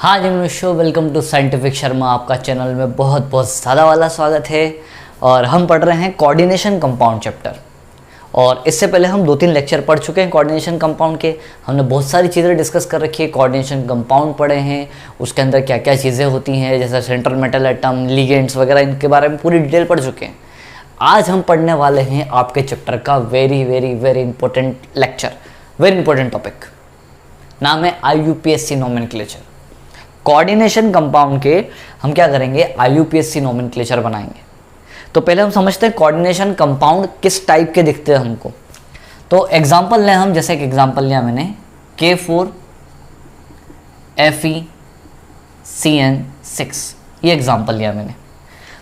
हाँ जी मनुष्यों, welcome to scientific Sharma. आपका चैनल में बहुत बहुत ज़्यादा वाला स्वागत है। और हम पढ़ रहे हैं कोऑर्डिनेशन कंपाउंड चैप्टर। और इससे पहले हम 2-3 लेक्चर पढ़ चुके हैं कोऑर्डिनेशन कंपाउंड के। हमने बहुत सारी चीज़ें डिस्कस कर रखी है। कोऑर्डिनेशन कंपाउंड पढ़े हैं, उसके अंदर क्या क्या चीज़ें होती हैं, जैसे सेंट्रल मेटल एटम, लिगेंड्स वगैरह, इनके बारे में पूरी डिटेल पढ़ चुके हैं। आज हम पढ़ने वाले हैं आपके चैप्टर का very important lecture, very important topic. नाम है IUPAC नोमेनक्लेचर। कोऑर्डिनेशन कंपाउंड के हम क्या करेंगे, IUPAC नोमेनक्लेचर बनाएंगे। तो पहले हम समझते हैं कोऑर्डिनेशन कंपाउंड किस टाइप के दिखते हैं हमको। तो एग्जांपल लें हम, जैसे एक एग्जांपल लिया मैंने K4FeCN6, ये एग्जांपल लिया मैंने।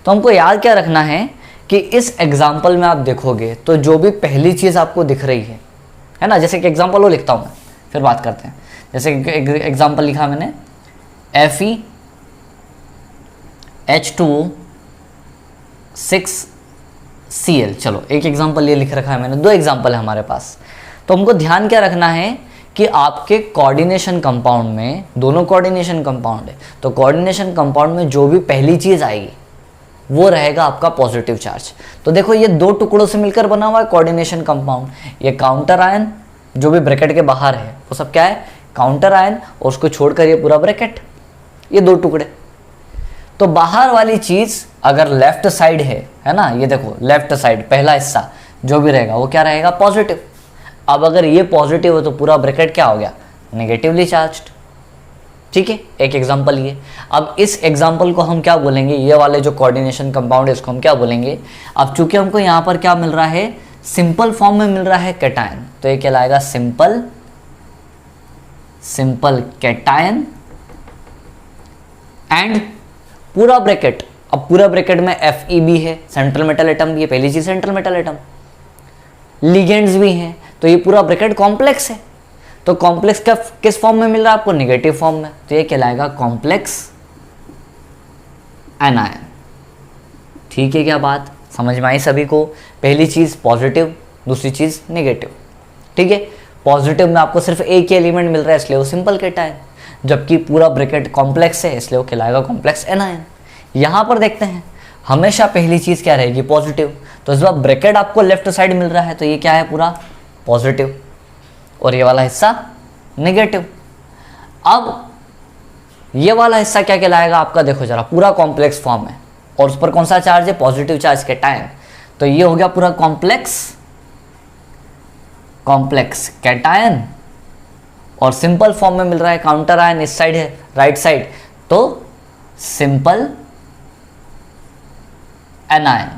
तो हमको याद क्या रखना है कि इस एग्जांपल में आप देखोगे तो जो भी पहली चीज़ आपको दिख रही है ना, जैसे कि एग्जांपल वो लिखता हूँ मैं, फिर बात करते हैं। जैसे एग्जांपल लिखा मैंने FeH2O6Cl। चलो एक एग्जांपल ये लिख रखा है मैंने, 2 एग्जांपल है हमारे पास। तो हमको ध्यान क्या रखना है कि आपके कोऑर्डिनेशन कंपाउंड में, दोनों कोऑर्डिनेशन कंपाउंड है, तो कोऑर्डिनेशन कंपाउंड में जो भी पहली चीज़ आएगी वो रहेगा आपका पॉजिटिव चार्ज। तो देखो ये 2 टुकड़ों से मिलकर बना हुआ है कोऑर्डिनेशन कंपाउंड। ये काउंटर आयन जो भी ब्रैकेट के बाहर है वो सब क्या है, काउंटर आयन, और उसको छोड़कर ये पूरा ब्रैकेट, ये 2 टुकड़े। तो बाहर वाली चीज अगर लेफ्ट साइड है ना, ये देखो लेफ्ट साइड पहला हिस्सा जो भी रहेगा वो क्या रहेगा, पॉजिटिव। अब अगर ये पॉजिटिव है तो पूरा ब्रैकेट क्या हो गया, नेगेटिवली चार्ज्ड। ठीक है, एक एग्जांपल ये। अब इस एग्जांपल को हम क्या बोलेंगे, ये वाले जो कोऑर्डिनेशन कंपाउंड है इसको हम क्या बोलेंगे। अब चूंकि हमको यहाँ पर क्या मिल रहा है, सिंपल फॉर्म में मिल रहा है कैटायन, तो ये कहलाएगा सिंपल कैटायन। एंड पूरा ब्रैकेट, अब पूरा ब्रैकेट में Fe भी है, सेंट्रल मेटल एटम भी है, पहली चीज सेंट्रल मेटल एटम, लिगेंड्स भी हैं, तो ये पूरा ब्रैकेट कॉम्प्लेक्स है। तो कॉम्प्लेक्स का किस फॉर्म में मिल रहा है आपको, नेगेटिव फॉर्म में, तो ये कहलाएगा कॉम्प्लेक्स एनायन। ठीक है, क्या बात समझ में आई सभी को। पहली चीज पॉजिटिव, दूसरी चीज नेगेटिव। ठीक है, पॉजिटिव में आपको सिर्फ एक ही एलिमेंट मिल रहा है इसलिए वो सिंपल कैटायन, जबकि पूरा ब्रैकेट कॉम्प्लेक्स है इसलिए वो कहलाएगा कॉम्प्लेक्स एनायन। यहाँ पर देखते हैं हमेशा पहली चीज़ क्या रहेगी, पॉजिटिव। तो इस बार ब्रैकेट आपको लेफ्ट साइड मिल रहा है तो ये क्या है, पूरा पॉजिटिव, और ये वाला हिस्सा नेगेटिव। अब ये वाला हिस्सा क्या कहलाएगा आपका, देखो जरा, पूरा कॉम्प्लेक्स फॉर्म है और उस पर कौन सा चार्ज है, पॉजिटिव चार्ज कैटायन। तो ये हो गया पूरा कॉम्प्लेक्स कैटायन, और सिंपल फॉर्म में मिल रहा है काउंटर आयन, इस साइड है राइट साइड, तो सिंपल एनायन।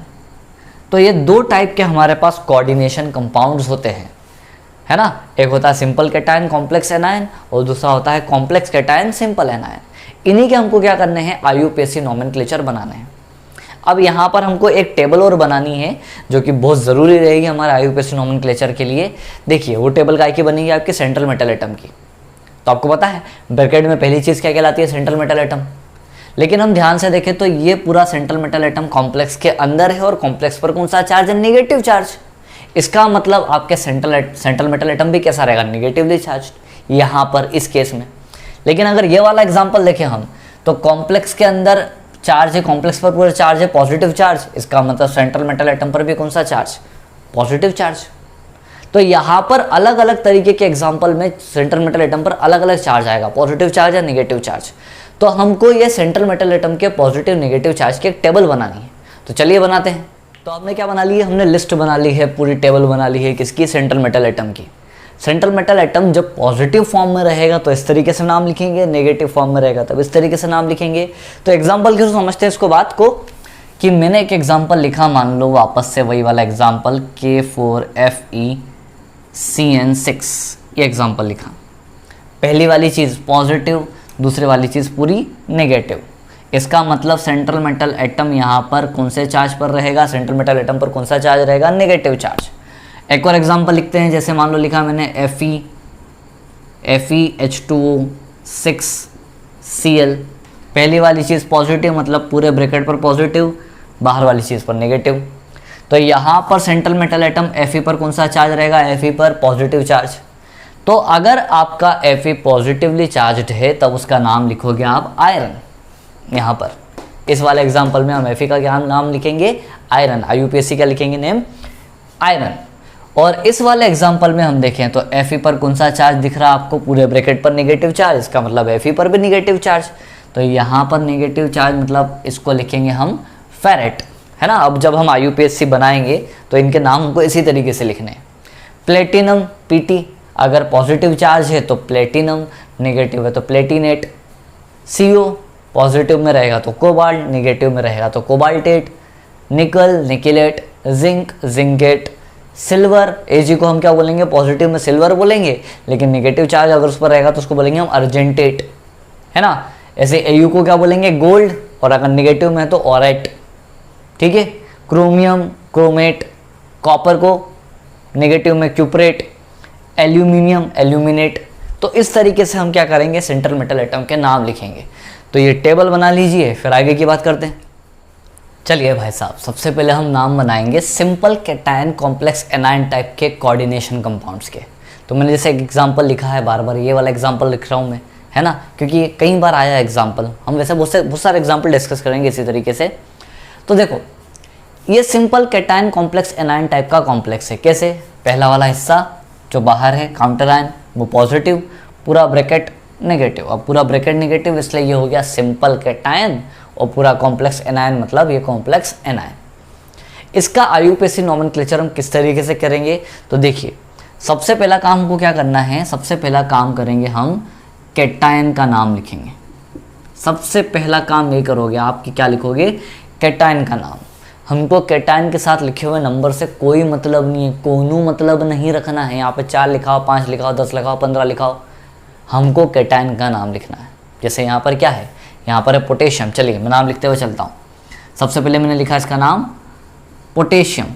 तो ये 2 टाइप के हमारे पास कोऑर्डिनेशन कंपाउंड्स होते हैं, है ना। एक होता है सिंपल कैटायन कॉम्प्लेक्स एनायन, और दूसरा होता है कॉम्प्लेक्स कैटायन सिंपल एनायन। इन्हीं के हमको क्या करने हैं, IUPAC नोमेनक्लेचर बनाने हैं। अब यहाँ पर हमको एक टेबल और बनानी है जो कि बहुत ज़रूरी रहेगी हमारे IUPAC नोमेनक्लेचर के लिए। देखिए वो टेबल काय की बनेगी, आपके सेंट्रल मेटल एटम की। तो आपको पता है ब्रैकेट में पहली चीज़ क्या कहलाती है, सेंट्रल मेटल एटम। लेकिन हम ध्यान से देखें तो ये पूरा सेंट्रल मेटल एटम कॉम्प्लेक्स के अंदर है, और कॉम्प्लेक्स पर कौन सा चार्ज है, नेगेटिव चार्ज। इसका मतलब आपके सेंट्रल मेटल एटम भी कैसा रहेगा, नेगेटिवली चार्ज, यहाँ पर इस केस में। लेकिन अगर ये वाला एग्जाम्पल देखें हम, तो कॉम्प्लेक्स के अंदर चार्ज है, कॉम्प्लेक्स पर पूरा चार्ज है, पॉजिटिव चार्ज। इसका मतलब सेंट्रल मेटल एटम पर भी कौन सा चार्ज, पॉजिटिव चार्ज। तो यहाँ पर अलग अलग तरीके के एग्जाम्पल में सेंट्रल मेटल एटम पर अलग अलग चार्ज आएगा, पॉजिटिव चार्ज या नेगेटिव चार्ज। तो हमको ये सेंट्रल मेटल एटम के पॉजिटिव नेगेटिव चार्ज की एक टेबल बनानी है। तो चलिए बनाते हैं। तो हमने क्या बना ली है, हमने लिस्ट बना ली है, पूरी टेबल बना ली है, किसकी, सेंट्रल मेटल एटम की। सेंट्रल मेटल एटम जब पॉजिटिव फॉर्म में रहेगा तो इस तरीके से नाम लिखेंगे, नेगेटिव फॉर्म में रहेगा तब इस तरीके से नाम लिखेंगे। तो एग्जाम्पल के समझते हैं इसको, बात को, कि मैंने एक एग्जाम्पल लिखा, मान लो वापस से वही वाला एग्जाम्पल K4FeCN6, ये एग्जाम्पल लिखा। पहली वाली चीज़ पॉजिटिव, दूसरी वाली चीज़ पूरी नेगेटिव। इसका मतलब सेंट्रल मेटल एटम यहाँ पर कौन से चार्ज पर रहेगा, सेंट्रल मेटल एटम पर कौन सा चार्ज रहेगा, नेगेटिव चार्ज। एक और एग्जांपल लिखते हैं, जैसे मान लो लिखा मैंने FeH2O6Cl। पहली वाली चीज़ पॉजिटिव, मतलब पूरे ब्रैकेट पर पॉजिटिव, बाहर वाली चीज़ पर नेगेटिव। तो यहाँ पर सेंट्रल मेटल एटम Fe पर कौन सा चार्ज रहेगा, Fe पर पॉजिटिव चार्ज। तो अगर आपका Fe पॉजिटिवली चार्ज्ड है तब उसका नाम लिखोगे आप आयरन। यहाँ पर इस वाले एग्जांपल में हम Fe का क्या नाम लिखेंगे, आयरन। IUPAC का लिखेंगे नेम, आयरन। और इस वाले एग्जांपल में हम देखें तो Fe पर कौन सा चार्ज दिख रहा है आपको, पूरे ब्रैकेट पर नेगेटिव चार्ज, इसका मतलब Fe पर भी नेगेटिव चार्ज। तो यहाँ पर नेगेटिव चार्ज मतलब इसको लिखेंगे हम फेरेट, है ना। अब जब हम IUPAC बनाएंगे तो इनके नाम हमको इसी तरीके से लिखने हैं। प्लेटिनम Pt, अगर पॉजिटिव चार्ज है तो प्लेटिनम, नेगेटिव है तो प्लेटिनेट। CO पॉजिटिव में रहेगा तो कोबाल्ट, नेगेटिव में रहेगा तो cobaltate. Nickel, nickelate. Zinc, zincate. Silver, Ag को हम क्या बोलेंगे, पॉजिटिव में सिल्वर बोलेंगे, लेकिन नेगेटिव चार्ज अगर उस पर रहेगा तो उसको बोलेंगे हम अर्जेंटेट, है ना। ऐसे Au को क्या बोलेंगे, गोल्ड, और अगर नेगेटिव में है तो ऑरेट, ठीक है। Chromium, chromate. कॉपर को नेगेटिव में क्यूपरेट। Aluminium, aluminate. तो इस तरीके से हम क्या करेंगे, सेंट्रल मेटल एटम के नाम लिखेंगे। तो ये टेबल बना लीजिए, फिर आगे की बात करते हैं। चलिए भाई साहब, सबसे पहले हम नाम बनाएंगे simple cation complex anion type के कोऑर्डिनेशन कंपाउंड्स के। तो मैंने जैसे एक एग्जांपल लिखा है, बार बार ये वाला एग्जांपल लिख रहा हूँ मैं, है ना, क्योंकि कई बार आया एग्जांपल। हम वैसे बहुत सारे एग्जांपल डिस्कस करेंगे इसी तरीके से। तो देखो, ये simple cation complex anion type का कॉम्प्लेक्स है। कैसे, पहला वाला हिस्सा जो बाहर है काउंटर आयन वो पॉजिटिव, पूरा ब्रैकेट नेगेटिव। अब पूरा ब्रैकेट नेगेटिव इसलिए ये हो गया सिंपल कैटायन, और पूरा कॉम्प्लेक्स एनायन मतलब ये कॉम्प्लेक्स एनायन। इसका IUPAC नोमेनक्लेचर हम किस तरीके से करेंगे, तो देखिए सबसे पहला काम हमको क्या करना है, सबसे पहला काम करेंगे हम कैटायन का नाम लिखेंगे। सबसे पहला काम ये करोगे आप कि क्या लिखोगे, कैटायन का नाम। हमको कैटायन के साथ लिखे हुए नंबर से कोई मतलब नहीं है, कोनो मतलब नहीं रखना है। यहाँ पे 4 लिखाओ, 5 लिखाओ, 10 लिखाओ, 15 लिखाओ, हमको कैटायन का नाम लिखना है। जैसे यहाँ पर क्या है, यहाँ पर है पोटेशियम। चलिए मैं नाम लिखते हुए चलता हूँ। सबसे पहले मैंने लिखा इसका नाम पोटेशियम,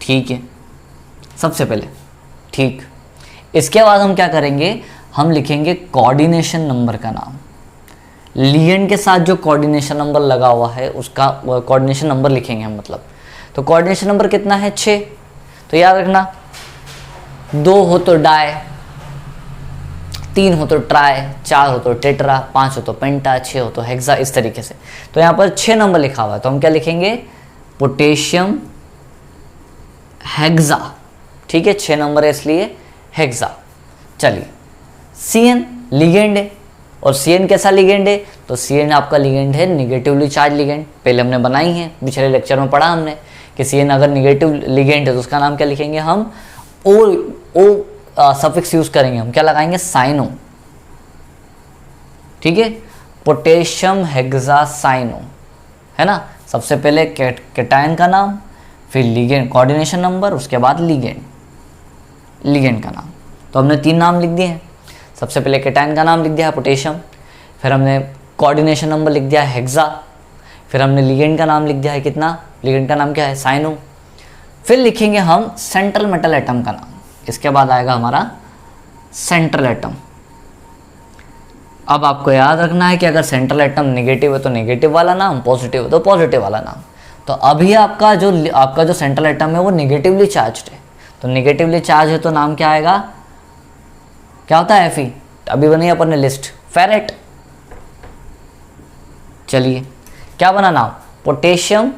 ठीक है, सबसे पहले, ठीक। इसके बाद हम क्या करेंगे, हम लिखेंगे कोऑर्डिनेशन नंबर का नाम। लिगेंड के साथ जो कोऑर्डिनेशन नंबर लगा हुआ है उसका कोऑर्डिनेशन नंबर लिखेंगे हम, मतलब। तो कोऑर्डिनेशन नंबर कितना है, 6। तो याद रखना, 2 हो तो डाई, 3 हो तो ट्राई, 4 हो तो टेट्रा, 5 हो तो पेंटा, 6 हो तो हेक्सा, इस तरीके से। तो यहाँ पर 6 नंबर लिखा हुआ है, तो हम क्या लिखेंगे, पोटेशियम हेक्सा, ठीक है। 6 नंबर है इसलिए हेक्सा। चलिए, Cn लिगेंड है, और Cn कैसा लिगेंड है, तो Cn आपका लिगेंड है निगेटिवली चार्ज लिगेंड। पहले हमने बनाई है, पिछले लेक्चर में पढ़ा हमने कि Cn अगर निगेटिव लिगेंड है तो उसका नाम क्या लिखेंगे हम, ओ सफिक्स यूज करेंगे हम, क्या लगाएंगे, साइनो, ठीक है। पोटेशियम हेक्सासाइनो, है ना। सबसे पहले कैटायन का नाम, फिर लिगेंड कोऑर्डिनेशन नंबर, उसके बाद लिगेंड का नाम। तो हमने 3 नाम लिख दिए हैं। सबसे पहले कैटायन का नाम लिख दिया है पोटेशियम, फिर हमने कोऑर्डिनेशन नंबर लिख दिया है हेक्सा, फिर हमने लिगेंड का नाम लिख दिया है कितना, लिगेंड का नाम क्या है, साइनो। फिर लिखेंगे हम सेंट्रल मेटल एटम का नाम। इसके बाद आएगा हमारा सेंट्रल एटम। अब आपको याद रखना है कि अगर सेंट्रल एटम नेगेटिव है तो नेगेटिव वाला नाम, पॉजिटिव है तो पॉजिटिव वाला नाम। तो अभी आपका जो सेंट्रल एटम है वो नेगेटिवली चार्ज्ड है, तो नेगेटिवली चार्ज है तो नाम क्या आएगा, क्या होता है, Fe। अभी बनी अपन ने लिस्ट, फेरेट। चलिए क्या बना नाम, पोटेशियम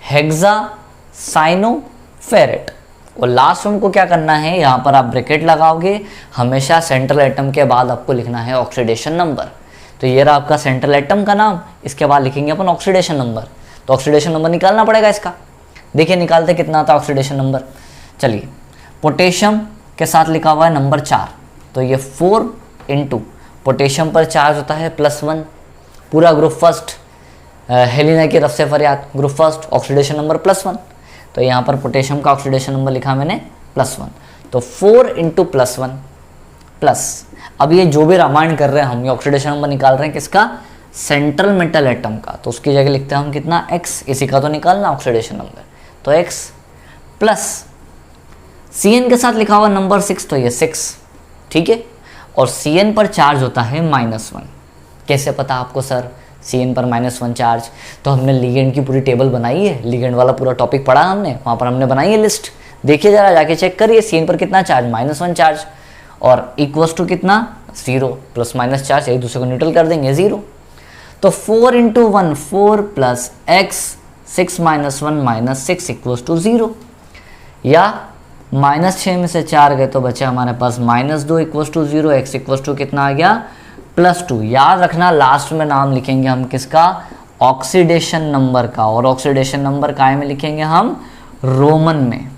हेक्सासाइनो फेरेट। और लास्ट में हमको क्या करना है, यहाँ पर आप ब्रैकेट लगाओगे, हमेशा सेंट्रल एटम के बाद आपको लिखना है ऑक्सीडेशन नंबर। तो ये रहा आपका सेंट्रल एटम का नाम, इसके बाद लिखेंगे अपन ऑक्सीडेशन नंबर। तो ऑक्सीडेशन नंबर निकालना पड़ेगा इसका, देखिए निकालते कितना था ऑक्सीडेशन नंबर। चलिए, पोटेशियम के साथ लिखा हुआ है नंबर 4, तो ये 4 इंटू पोटेशियम पर चार्ज होता है +1, पूरा ग्रुप फर्स्ट, हेलिना की तरफ से फरियाद, ग्रुप फर्स्ट, ऑक्सीडेशन नंबर +1। तो यहाँ पर पोटेशियम का ऑक्सीडेशन नंबर लिखा मैंने +1, तो 4 इंटू +1 प्लस। अब ये जो भी रामायण कर रहे हैं हम, ये ऑक्सीडेशन नंबर निकाल रहे हैं किसका, सेंट्रल मेटल एटम का, तो उसकी जगह लिखते हैं हम कितना, x, इसी का तो निकालना ऑक्सीडेशन नंबर, तो x प्लस Cn के साथ लिखा हुआ नंबर 6, तो ये 6, ठीक है। और Cn पर चार्ज होता है -1। कैसे पता आपको सर Cn पर -1 चार्ज, तो हमने लिगेंड की पूरी टेबल बनाई है, लिगेंड वाला पूरा टॉपिक पढ़ा हमने, वहाँ पर हमने बनाई है लिस्ट, देखिए जरा जाके चेक करिए Cn पर कितना चार्ज, -1 चार्ज। और इक्वल्स टू कितना 0, प्लस माइनस चार्ज एक दूसरे को न्यूट्रल कर देंगे 0। तो 4 into 1 4 plus X 6 minus 1 minus 6 equals to 0, या -6 में से 4 गए तो बचे हमारे पास -2 equals to 0, X equals to कितना आ गया +2। याद रखना लास्ट में नाम लिखेंगे हम किसका, ऑक्सीडेशन नंबर का, और ऑक्सीडेशन नंबर काय में लिखेंगे हम, रोमन में,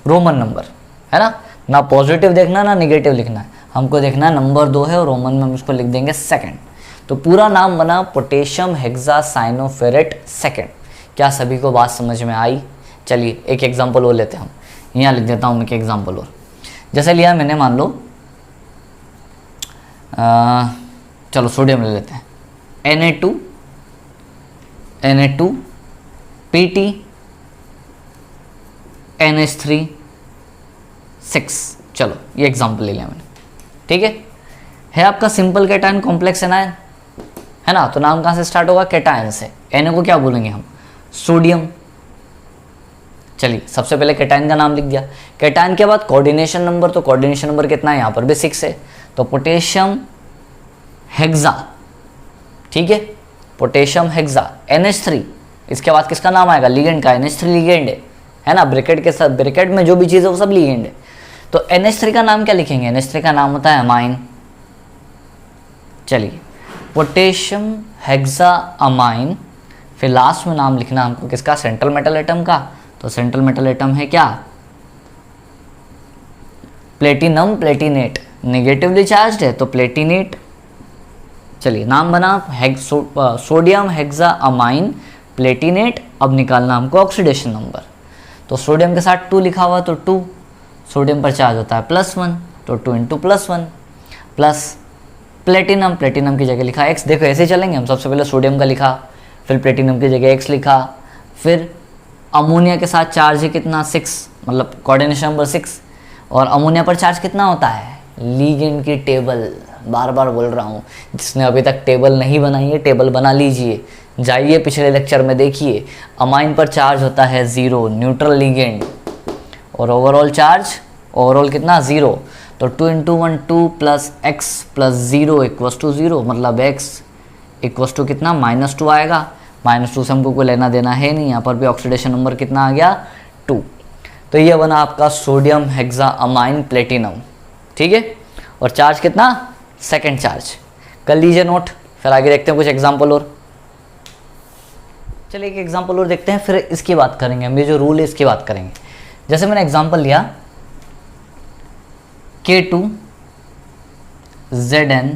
रोमन नंबर, है ना पॉजिटिव देखना ना निगेटिव लिखना है, हमको देखना है नंबर 2 है और रोमन में हम इसको लिख देंगे सेकंड। तो पूरा नाम बना पोटेशियम हेक्सासाइनोफेरेट सेकंड। क्या सभी को बात समझ में आई? चलिए एक एग्जांपल और लेते हैं हम, यहाँ लिख देता हूँ मैं एक एग्जांपल और। जैसे लिया मैंने, मान लो चलो सोडियम ले लेते हैं, Na2 Pt NH3 6। चलो ये एग्जांपल ले लिया मैंने, ठीक है आपका सिंपल कैटायन कॉम्प्लेक्स एनायन, है ना। तो नाम कहाँ से स्टार्ट होगा, कैटायन से। Na को क्या बोलेंगे हम, सोडियम। चलिए सबसे पहले कैटायन का नाम लिख दिया, कैटायन के बाद कोऑर्डिनेशन नंबर, तो कोऑर्डिनेशन नंबर कितना है, यहाँ पर भी 6 है, तो पोटेशियम हेक्सा, ठीक है पोटेशियम हेक्सा NH3। इसके बाद किसका नाम आएगा, लिगेंड का, NH3 लिगेंड है ना, ब्रैकेट के साथ, ब्रैकेट में जो भी चीज़ है वो सब लिगेंड है। तो NH3 का नाम क्या लिखेंगे, NH3 का नाम होता है अमाइन। चलिए पोटेशियम हेक्सा अमाइन, फिर लास्ट में नाम लिखना हमको किसका, सेंट्रल मेटल एटम का। तो सेंट्रल मेटल एटम है क्या, प्लेटिनम प्लेटिनेट, नेगेटिवली चार्ज्ड है तो प्लेटिनेट। चलिए नाम बना सोडियम हेक्सा अमाइन प्लेटिनेट। अब निकालना हमको ऑक्सीडेशन नंबर, तो सोडियम के साथ 2 लिखा हुआ तो 2, सोडियम पर चार्ज होता है +1 तो 2 इंटू +1, प्लस प्लेटिनम, प्लेटिनम की जगह लिखा x। देखो ऐसे चलेंगे हम, सबसे पहले सोडियम का लिखा, फिर प्लेटिनम की जगह x लिखा, फिर अमोनिया के साथ चार्ज है कितना 6, मतलब कोऑर्डिनेशन नंबर 6, और अमोनिया पर चार्ज कितना होता है, लीगेंड की टेबल, बार बार बोल रहा हूँ, जिसने अभी तक टेबल नहीं बनाई है टेबल बना लीजिए, जाइए पिछले लेक्चर में देखिए। अमाइन पर चार्ज होता है 0, न्यूट्रल लीगेंड, और ओवरऑल चार्ज, ओवरऑल कितना 0, तो 2 into 1 2 plus X plus 0 equals to 0, मतलब x इक्वल्स टू कितना -2 आएगा। -2 से हमको कोई लेना देना है नहीं, यहाँ पर भी ऑक्सीडेशन नंबर कितना आ गया 2। तो ये बना आपका सोडियम हेक्सा अमाइन प्लेटिनम, ठीक है, और चार्ज कितना, सेकंड चार्ज। कर लीजिए नोट, फिर आगे देखते हैं कुछ एग्जाम्पल और। चलिए एक एग्जाम्पल और देखते हैं, फिर इसकी बात करेंगे हम, ये जो रूल है इसकी बात करेंगे। जैसे मैंने एग्जाम्पल लिया K2 Zn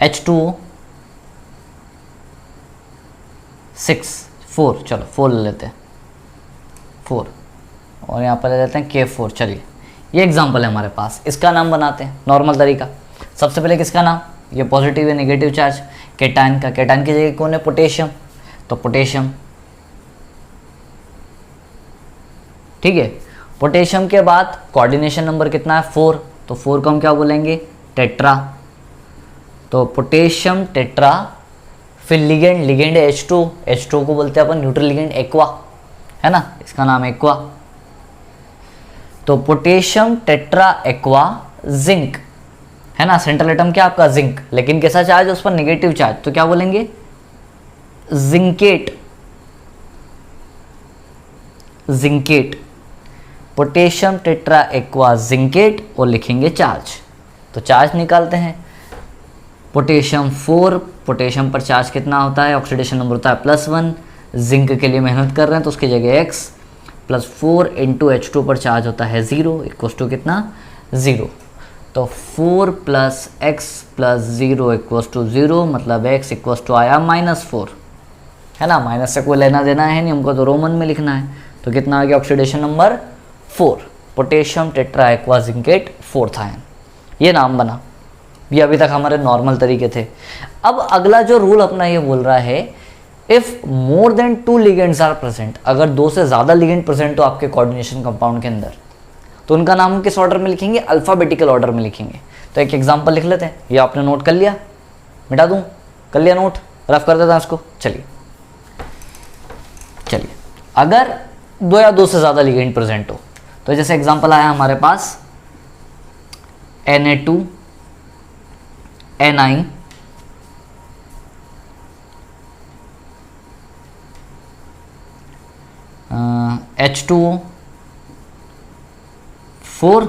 H2O 6 4, चलो 4 ले लेते हैं 4, और यहाँ पर ले लेते हैं K4। चलिए ये एग्जाम्पल है हमारे पास, इसका नाम बनाते हैं नॉर्मल तरीका। सबसे पहले किसका नाम, ये पॉजिटिव है नेगेटिव चार्ज, कैटायन का, कैटायन की जगह कौन है, पोटेशियम, तो पोटेशियम, ठीक है। पोटेशियम के बाद कोऑर्डिनेशन नंबर कितना है 4, तो 4 को हम क्या बोलेंगे, टेट्रा, तो पोटेशियम टेट्रा। फिर लिगेंड, लिगेंड है H2, H2 को बोलते हैं अपन न्यूट्रल लिगेंड एक्वा, है ना, इसका नाम एक्वा। तो पोटेशियम टेट्रा एक्वा जिंक, है ना, सेंट्रल एटम क्या आपका जिंक, लेकिन कैसा चार्ज है उस पर नेगेटिव चार्ज, तो क्या बोलेंगे zincate, zincate, potassium tetra aqua zincate, और लिखेंगे चार्ज। तो चार्ज निकालते हैं, पोटेशियम 4, पोटेशियम पर चार्ज कितना होता है, ऑक्सीडेशन नंबर होता है +1, जिंक के लिए मेहनत कर रहे हैं तो उसकी जगह x, +4 इंटू H2 पर चार्ज होता है 0 इक्वल्स टू कितना 0, तो 4 plus X plus 0 equals to 0, मतलब x इक्वल्स टू आया -4, है ना, माइनस से कोई लेना देना है नहीं हमको, तो रोमन में लिखना है। तो कितना आ गया oxidation number 4, potassium tetra aqua zincate 4th ion, ये नाम बना। ये अभी तक हमारे नॉर्मल तरीके थे। अब अगला जो रूल अपना ये बोल रहा है, if more than 2 ligands are present, अगर 2 से ज़्यादा लिगेंड प्रेजेंट हो आपके कोऑर्डिनेशन कंपाउंड के अंदर, तो उनका नाम हम किस ऑर्डर में लिखेंगे, अल्फ़ाबेटिकल ऑर्डर में लिखेंगे। तो एक एग्जांपल लिख लेते हैं, ये आपने नोट कर लिया, मिटा दूं, कर लिया नोट, रफ कर देता हूं इसको। चलिए अगर दो या दो से ज़्यादा लिगेंड प्रेजेंट हो। तो जैसे एग्जांपल आया हमारे पास Na2 Ni H2O 4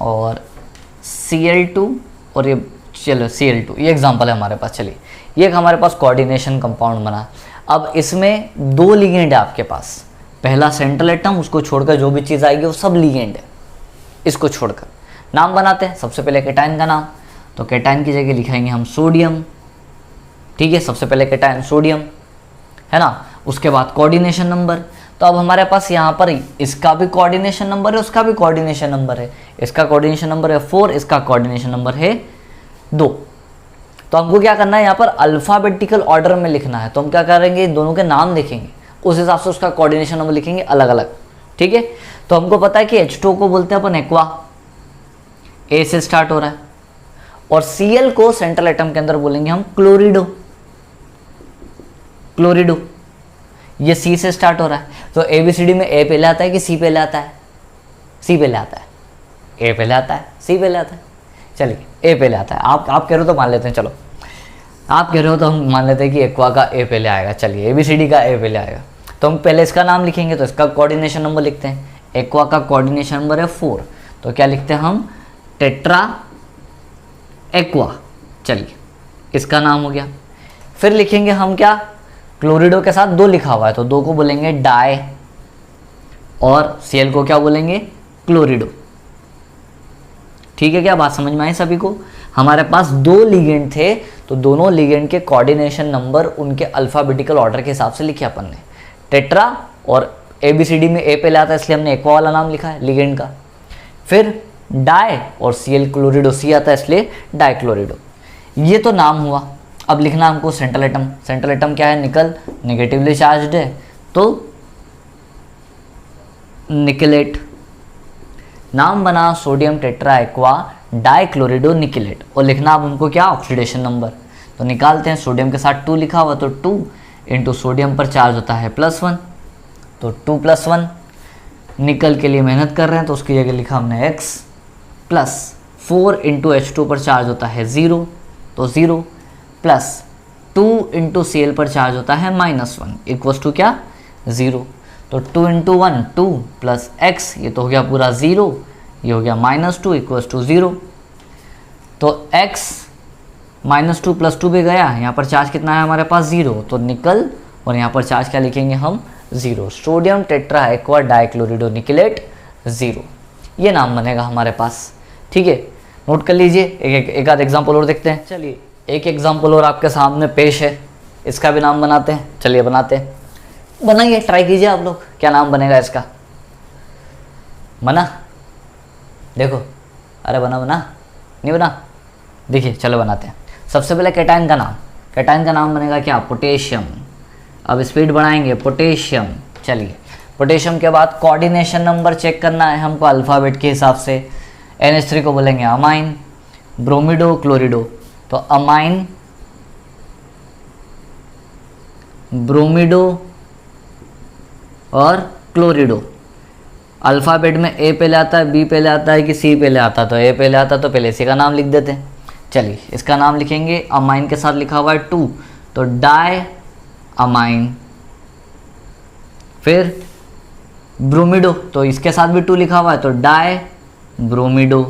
और Cl2 और ये चलो Cl2, ये एग्जांपल है हमारे पास। चलिए ये एक हमारे पास कोऑर्डिनेशन कंपाउंड बना। अब इसमें दो लिगेंड है आपके पास, पहला सेंट्रल एटम, उसको छोड़कर जो भी चीज़ आएगी वो सब लिगेंड है, इसको छोड़कर। नाम बनाते हैं, सबसे पहले केटाइन का नाम, तो केटाइन की जगह लिखाएंगे हम सोडियम, ठीक है, सबसे पहले केटाइन सोडियम है ना। उसके बाद कोऑर्डिनेशन नंबर, तो अब हमारे पास यहाँ पर इसका भी कोऑर्डिनेशन नंबर है, उसका भी कोऑर्डिनेशन नंबर है, इसका कोऑर्डिनेशन नंबर है 4, इसका कोऑर्डिनेशन नंबर है 2। तो हमको क्या करना है, यहाँ पर अल्फ़ाबेटिकल ऑर्डर में लिखना है। तो हम क्या करेंगे, दोनों के नाम देखेंगे, उस हिसाब से उसका कोऑर्डिनेशन नंबर लिखेंगे अलग अलग, ठीक है। तो हमको पता है कि H2 को बोलते हैं अपन एक्वा, ए से स्टार्ट हो रहा है, और Cl को सेंट्रल एटम के अंदर बोलेंगे हम क्लोरिडो, क्लोरिडो, ये C से स्टार्ट हो रहा है। तो ABCD में A पहले आता है कि C पहले आता है? C पहले आता है, A पहले आता है, C पहले आता है। चलिए A पहले आता है, आप कह रहे हो तो मान लेते हैं, चलो आप कह रहे हो तो हम मान लेते हैं कि एक्वा का A पहले आएगा। चलिए ABCD का A पहले आएगा, तो हम पहले इसका नाम लिखेंगे, तो इसका कोऑर्डिनेशन नंबर लिखते हैं। एक्वा का कोऑर्डिनेशन नंबर है 4, तो क्या लिखते हैं हम, टेट्रा एक्वा। चलिए इसका नाम हो गया। फिर लिखेंगे हम क्या, क्लोरिडो के साथ 2 लिखा हुआ है, तो 2 को बोलेंगे डाई, और Cl को क्या बोलेंगे, क्लोरिडो। ठीक है, क्या बात समझ में आई सभी को? हमारे पास 2 लिगेंड थे, तो दोनों लिगेंड के कोऑर्डिनेशन नंबर उनके अल्फ़ाबेटिकल ऑर्डर के हिसाब से लिखे अपन ने। टेट्रा और ABCD में A पहले आता है, इसलिए हमने एक्वा वाला नाम लिखा है लिगेंड का। फिर डाई और Cl क्लोरिडो, C आता है इसलिए डाइक्लोरिडो। ये तो नाम हुआ। अब लिखना हमको सेंट्रल एटम। सेंट्रल एटम क्या है, निकल, नेगेटिवली चार्ज्ड है, तो निकलेट। नाम बना सोडियम टेट्रा एक्वा डाइक्लोरिडो निकलेट। और लिखना अब हमको क्या, ऑक्सीडेशन नंबर। तो निकालते हैं, सोडियम के साथ 2 लिखा हुआ, तो 2 इंटू सोडियम पर चार्ज होता है +1, तो 2 + 1। निकल के लिए मेहनत कर रहे हैं, तो उसकी जगह लिखा हमने x, प्लस 4 इंटू H2 पर चार्ज होता है 0, तो 0, प्लस 2 इंटू Cl पर चार्ज होता है -1, इक्वल्स टू क्या, 0। तो 2 इंटू 1 2 प्लस x, ये तो हो गया पूरा 0, ये हो गया -2 इक्वल्स टू 0। तो x -2 + 2 भी गया, यहाँ पर चार्ज कितना है हमारे पास 0, तो निकल, और यहाँ पर चार्ज क्या लिखेंगे हम, 0। सोडियम टेट्रा एक्वा डाइक्लोरिडो निकलेट 0, ये नाम बनेगा हमारे पास। ठीक है, नोट कर लीजिए। एक आध एग्जाम्पल और देखते हैं। चलिए एक एग्जाम्पल और आपके सामने पेश है, इसका भी नाम बनाते हैं। चलिए बनाते हैं, बनाइए, ट्राई कीजिए आप लोग, क्या नाम बनेगा इसका। बना, देखो, अरे बना नहीं बना, देखिए चलो बनाते हैं। सबसे पहले कैटाइन का नाम, कैटाइन का नाम बनेगा क्या, पोटेशियम। अब स्पीड बढ़ाएंगे, पोटेशियम। चलिए पोटेशियम के बाद कोऑर्डिनेशन नंबर चेक करना है हमको अल्फ़ाबेट के हिसाब से। NH3 को बोलेंगे अमाइन, ब्रोमिडो, क्लोरिडो, तो अमाइन, ब्रोमिडो और क्लोरिडो। अल्फ़ाबेट में A पहले आता है, B पहले आता है कि C पहले आता है, तो A पहले आता है तो पहले इसी का नाम लिख देते हैं। चलिए इसका नाम लिखेंगे, अमाइन के साथ लिखा हुआ है 2, तो डाई अमाइन। फिर ब्रोमिडो, तो इसके साथ भी 2 लिखा हुआ है, तो डाई ब्रोमिडो।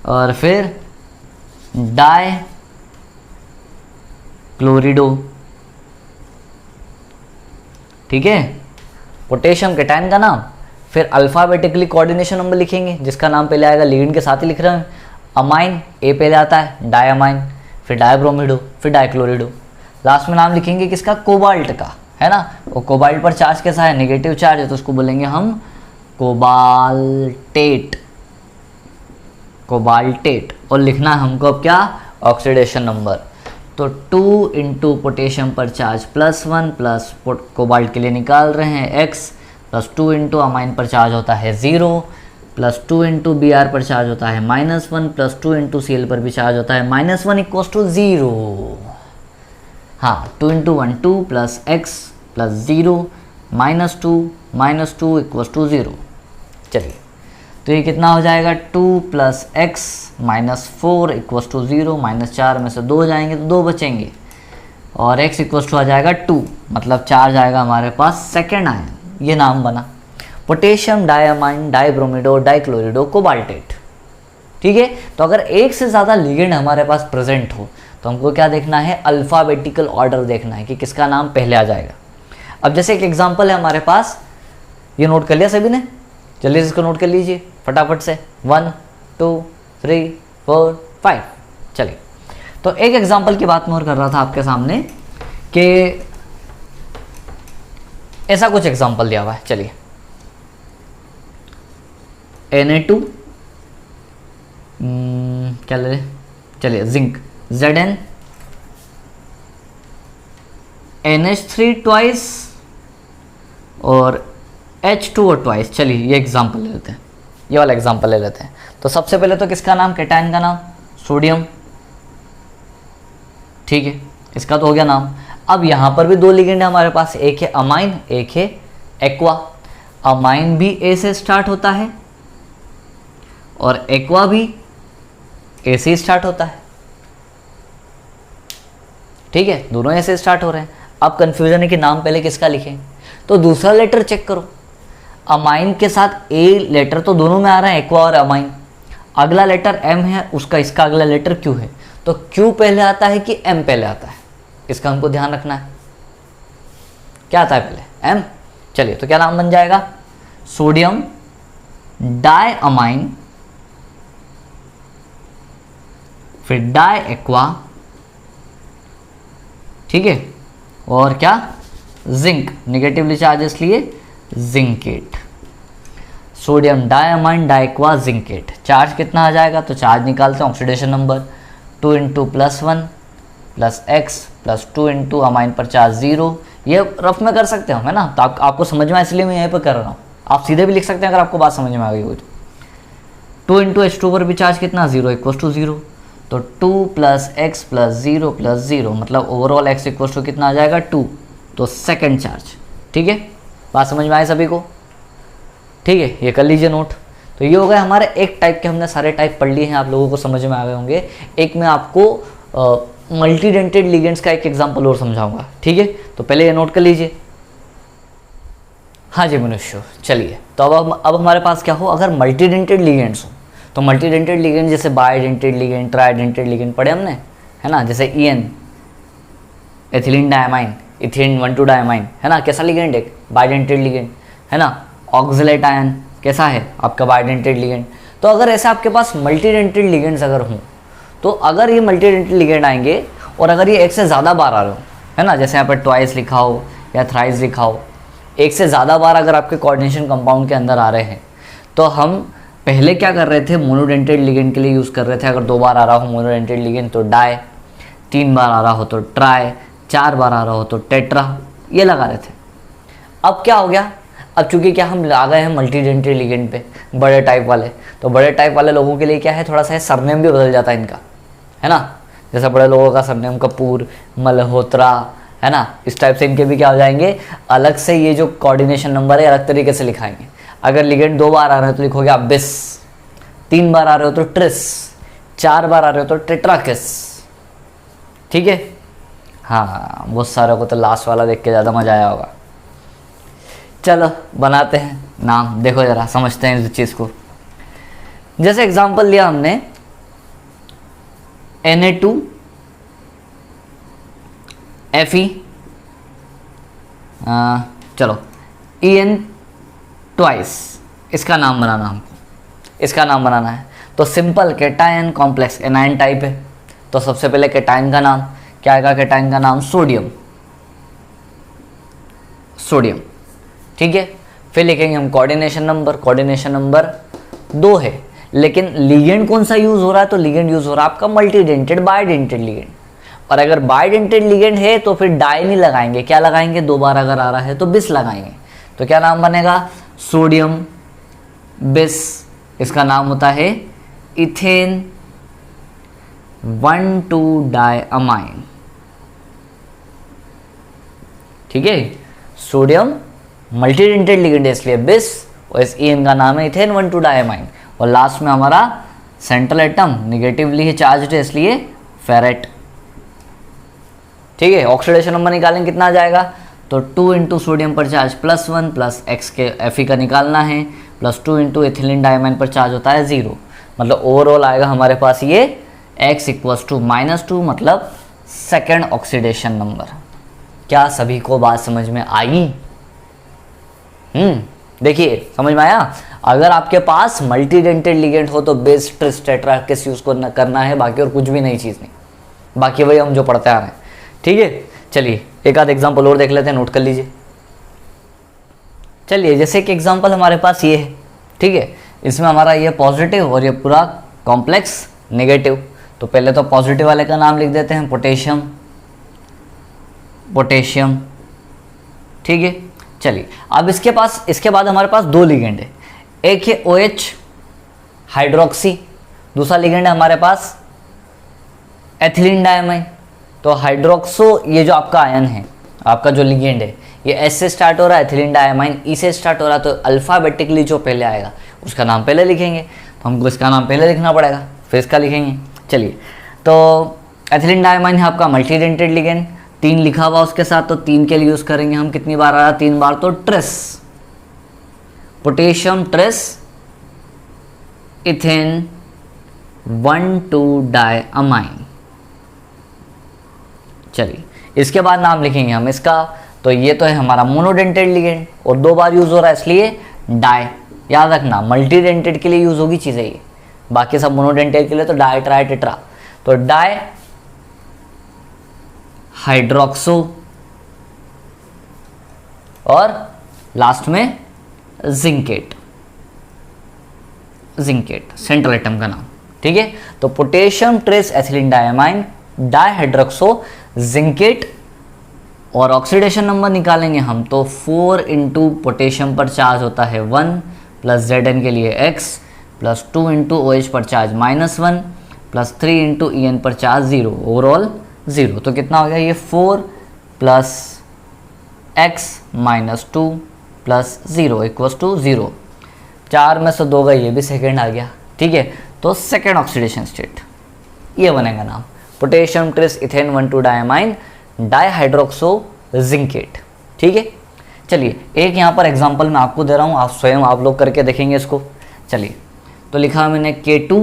और फिर डाई क्लोरिडो। ठीक है, पोटेशियम कैटायन का नाम। फिर अल्फ़ाबेटिकली कोऑर्डिनेशन नंबर लिखेंगे, जिसका नाम पहले आएगा लिगेंड के साथ ही लिख रहे हैं। अमाइन A पहले आता है, डायमाइन, फिर डायब्रोमिडो, फिर डाइक्लोरिडो। लास्ट में नाम लिखेंगे किसका, कोबाल्ट का, है ना। और कोबाल्ट पर चार्ज कैसा है, नेगेटिव चार्ज है, तो उसको बोलेंगे हम कोबाल्टेट, कोबाल्टेट। और लिखना है हमको अब क्या, ऑक्सीडेशन नंबर। तो 2 इंटू पोटेशियम पर चार्ज +1 प्लस कोबाल्ट के लिए निकाल रहे हैं x, प्लस 2 इंटू अमाइन पर चार्ज होता है 0, प्लस 2 इंटू Br पर चार्ज होता है -1, प्लस 2 इंटू Cl पर भी चार्ज होता है -1 इक्वल्स टू 0। हाँ, 2 into 1 2 plus x plus 0 -2 equals to 0। चलिए, तो ये कितना हो जाएगा 2 + x - 4 इक्वल्स टू 0, -4 में से 2 जाएंगे तो 2 बचेंगे और x इक्वल्स टू आ जाएगा 2, मतलब 4 जाएगा हमारे पास सेकेंड आयन। ये नाम बना पोटेशियम डायमाइन डाइब्रोमिडो डाइक्लोरिडो कोबाल्टेट। ठीक है, तो अगर एक से ज़्यादा लिगेंड हमारे पास प्रेजेंट हो तो हमको क्या देखना है, अल्फ़ाबेटिकल ऑर्डर देखना है कि किसका नाम पहले आ जाएगा। अब जैसे एक एग्जांपल है हमारे पास, ये नोट कर लिया सभी ने, जल्दी से इसको नोट कर लीजिए फटाफट से, 1 2 3 4 5। चलिए, तो एक एग्जांपल की बात मैं और कर रहा था आपके सामने कि ऐसा कुछ एग्जांपल दिया हुआ है। चलिए, Na2 क्या ले, चलिए जिंक, Zn NH3 ट्वाइस और H2O ट्वाइस। चलिए ये एग्जांपल ले लेते हैं, ये वाला एग्जांपल ले लेते हैं। तो सबसे पहले तो किसका नाम, कैटायन का नाम सोडियम। ठीक है, इसका तो हो गया नाम। अब यहाँ पर भी 2 लिगेंड है हमारे पास, एक है अमाइन, एक है एक्वा। अमाइन भी ए से स्टार्ट होता है और एक्वा भी ए से स्टार्ट होता है। ठीक है, दोनों ए से स्टार्ट हो रहे हैं। अब कंफ्यूजन है कि नाम पहले किसका लिखें, तो दूसरा लेटर चेक करो। अमाइन के साथ ए लेटर तो दोनों में आ रहा है, एक्वा और अमाइन। अगला लेटर एम है, उसका इसका अगला लेटर क्यू है, तो क्यू पहले आता है कि एम पहले आता है, इसका हमको ध्यान रखना है। क्या आता है पहले, एम। चलिए, तो क्या नाम बन जाएगा, सोडियम डाई अमाइन, फिर डाई एक्वा। ठीक है, और क्या, जिंक, निगेटिवली चार्ज इसलिए zincate. Sodium diamine diaqua zincate. Charge कितना आ जाएगा, तो चार्ज निकालते हैं, ऑक्सीडेशन नंबर 2 × +1 + x + 2 × अमाइन पर चार्ज 0। ये रफ में कर सकते हो, है ना, तो आपको समझ में आए इसलिए मैं यहीं पर कर रहा हूँ। आप सीधे भी लिख सकते हैं अगर आपको बात समझ में आ गई हो तो। 2 × H2 पर भी चार्ज कितना, 0 इक्वल्स टू 0, तो 2 + x + 0 + 0, मतलब ओवरऑल x इक्वल्स टू कितना आ जाएगा 2, तो सेकेंड चार्ज। ठीक है, बात समझ में आए सभी को। ठीक है, ये कर लीजिए नोट। तो ये हो गए हमारे एक टाइप के, हमने सारे टाइप पढ़ लिए हैं, आप लोगों को समझ में आ गए होंगे। एक मैं आपको मल्टीडेंटेड लिगेंड्स का एक एग्जांपल और समझाऊंगा। ठीक है, तो पहले ये नोट कर लीजिए। हाँ जी मनुष्य, चलिए, तो अब हमारे पास क्या हो, अगर मल्टीडेंटेड लिगेंड्स हो तो मल्टीडेंटेड लिगेंड जैसे बाइडेंटेड लिगेंड, ट्राइडेंटेड लिगेंड पढ़े हमने, है ना, जैसे EN ethylene diamine, ethane 1,2 diamine, है ना, कैसा लिगेंड, एक बाइडेंटेड लिगेंड, है ना। ऑक्सलेट आयन कैसा है आपका, बाइडेंटेड लिगेंड। तो अगर ऐसे आपके पास मल्टीडेंटेड लिगेंड्स अगर हों, तो अगर ये मल्टीडेंटेड लिगेंड आएंगे और अगर ये एक से ज़्यादा बार आ रहे हो, है ना, जैसे यहाँ पर ट्वाइस लिखा हो या थ्राइस लिखा हो, एक से ज़्यादा बार अगर आपके कोऑर्डिनेशन कंपाउंड के अंदर आ रहे हैं, तो हम पहले क्या कर रहे थे, मोनोडेंटेड लिगेंड के लिए यूज़ कर रहे थे। अगर 2 बार आ रहा हो मोनोडेंटेड लिगेंड तो डाई, 3 बार आ रहा हो तो ट्राई, 4 बार आ रहा हो तो टेट्रा, ये लगा रहे थे। अब क्या हो गया, अब चूंकि क्या हम आ गए हैं मल्टीडेंटेड लिगेंड पे, बड़े टाइप वाले, तो बड़े टाइप वाले लोगों के लिए क्या है, थोड़ा सा सरनेम भी बदल जाता है इनका, है ना। जैसे बड़े लोगों का सरनेम कपूर, मल्होत्रा, है ना, इस टाइप से इनके भी क्या हो जाएंगे, अलग से ये जो कोऑर्डिनेशन नंबर है अलग तरीके से लिखाएंगे। अगर लिगेंड 2 बार आ रहा है तो लिखोगे आप बिस, 3 बार आ रहे हो तो ट्रिस, 4 बार आ रहे हो तो टेट्राकिस। ठीक है, हाँ, बहुत सारे को तो लास्ट वाला देख के ज़्यादा मज़ा आया होगा। चलो बनाते हैं नाम, देखो ज़रा समझते हैं इस चीज़ को। जैसे एग्जांपल लिया हमने Na2 Fe, चलो En ट्वाइस, इसका नाम बनाना हमको, इसका नाम बनाना है। तो simple cation complex anion type है, तो सबसे पहले कैटायन का नाम क्या आएगा, कैटायन का नाम सोडियम, सोडियम। ठीक है, फिर लिखेंगे हम कोऑर्डिनेशन नंबर, कोऑर्डिनेशन नंबर 2 है, लेकिन लिगेंड कौन सा यूज हो रहा है, तो लिगेंड यूज हो रहा है आपका मल्टीडेंटेड बाइडेंटेड लिगेंड। और अगर बाइडेंटेड लिगेंड है तो फिर डाई नहीं लगाएंगे, क्या लगाएंगे, 2 बार अगर आ रहा है तो बिस लगाएंगे। तो क्या नाम बनेगा, सोडियम बिस। इसका नाम होता है इथेन 1,2 डायमाइन। ठीक है, सोडियम मल्टीडेंटेड लिगेंड है इसलिए बिस, और इस EN का नाम है इथेन 1,2 डायमाइन, और लास्ट में हमारा सेंट्रल एटम निगेटिवली है चार्ज है इसलिए फेरेट। ठीक है, ऑक्सीडेशन नंबर निकालेंगे कितना आ जाएगा, तो 2 इंटू सोडियम पर चार्ज +1 प्लस एक्स के Fe का निकालना है, +2 इंटू एथिलीन डायमाइन पर चार्ज होता है 0, मतलब ओवरऑल आएगा हमारे पास ये x इक्वल्स टू -2, मतलब सेकेंड ऑक्सीडेशन नंबर। क्या सभी को बात समझ में आई? देखिए समझ में आया। अगर आपके पास मल्टीडेंटेड लिगेंड हो तो बेस ट्रिस टेट्रा किस यूज को करना है, बाकी और कुछ भी नई चीज़ नहीं, बाकी वही हम जो पढ़ते आ रहे हैं। ठीक है, चलिए एक आध एग्जांपल और देख लेते हैं, नोट कर लीजिए। चलिए जैसे कि एग्जांपल हमारे पास ये है, ठीक है, इसमें हमारा ये पॉजिटिव और ये पूरा कॉम्प्लेक्स नेगेटिव। तो पहले तो पॉजिटिव वाले का नाम लिख देते हैं पोटेशियम, पोटेशियम। ठीक है, चलिए अब इसके बाद हमारे पास दो लिगेंड है, एक है OH हाइड्रोक्सी, दूसरा लिगेंड है हमारे पास एथिलीन डायमाइन। तो हाइड्रोक्सो, ये जो आपका आयन है, आपका जो लिगेंड है, ये S से स्टार्ट हो रहा है, एथिलीन डायमाइन E से स्टार्ट हो रहा है, तो अल्फ़ाबेटिकली जो पहले आएगा उसका नाम पहले लिखेंगे। तो हमको इसका नाम पहले लिखना पड़ेगा, फिर इसका लिखेंगे। चलिए, तो एथिलीन डायमाइन है आपका मल्टीडेंटेड लिगेंड, 3 लिखा हुआ उसके साथ, तो 3 के लिए यूज़ करेंगे हम, कितनी बार आ रहा है, 3 बार, तो tris, potassium tris ethane 1,2 diamine. चलिए इसके बाद नाम लिखेंगे हम इसका, तो ये तो है हमारा मोनोडेंटेड लिगेंड और 2 बार यूज़ हो रहा है इसलिए डाई। याद रखना मल्टीडेंटेड के लिए यूज़ होगी चीज़ें ये, बाकी सब मोनोडेंटेड के लिए तो डाई ट्राई टेट्रा। तो डाई हाइड्रोक्सो और लास्ट में जिंकेट, जिंकेट सेंट्रल एटम का नाम। ठीक है, तो potassium tris ethylene diamine dihydroxo zincate, और ऑक्सीडेशन नंबर निकालेंगे हम, तो 4 इंटू पोटेशियम पर चार्ज होता है 1 प्लस Zn के लिए x प्लस 2 इंटू OH पर चार्ज -1 प्लस 3 इंटू EN पर चार्ज 0, ओवरऑल 0। तो कितना हो गया ये 4 plus x minus 2 plus 0 equals to 0। 4 में से 2 गई, ये भी सेकेंड आ गया। ठीक है, तो सेकेंड ऑक्सीडेशन स्टेट ये बनेगा नाम, potassium tris ethane 1,2 diamine dihydroxo zincate. ठीक है, चलिए एक यहाँ पर एग्जांपल मैं आपको दे रहा हूँ, आप स्वयं आप लोग करके देखेंगे इसको। चलिए, तो लिखा मैंने K2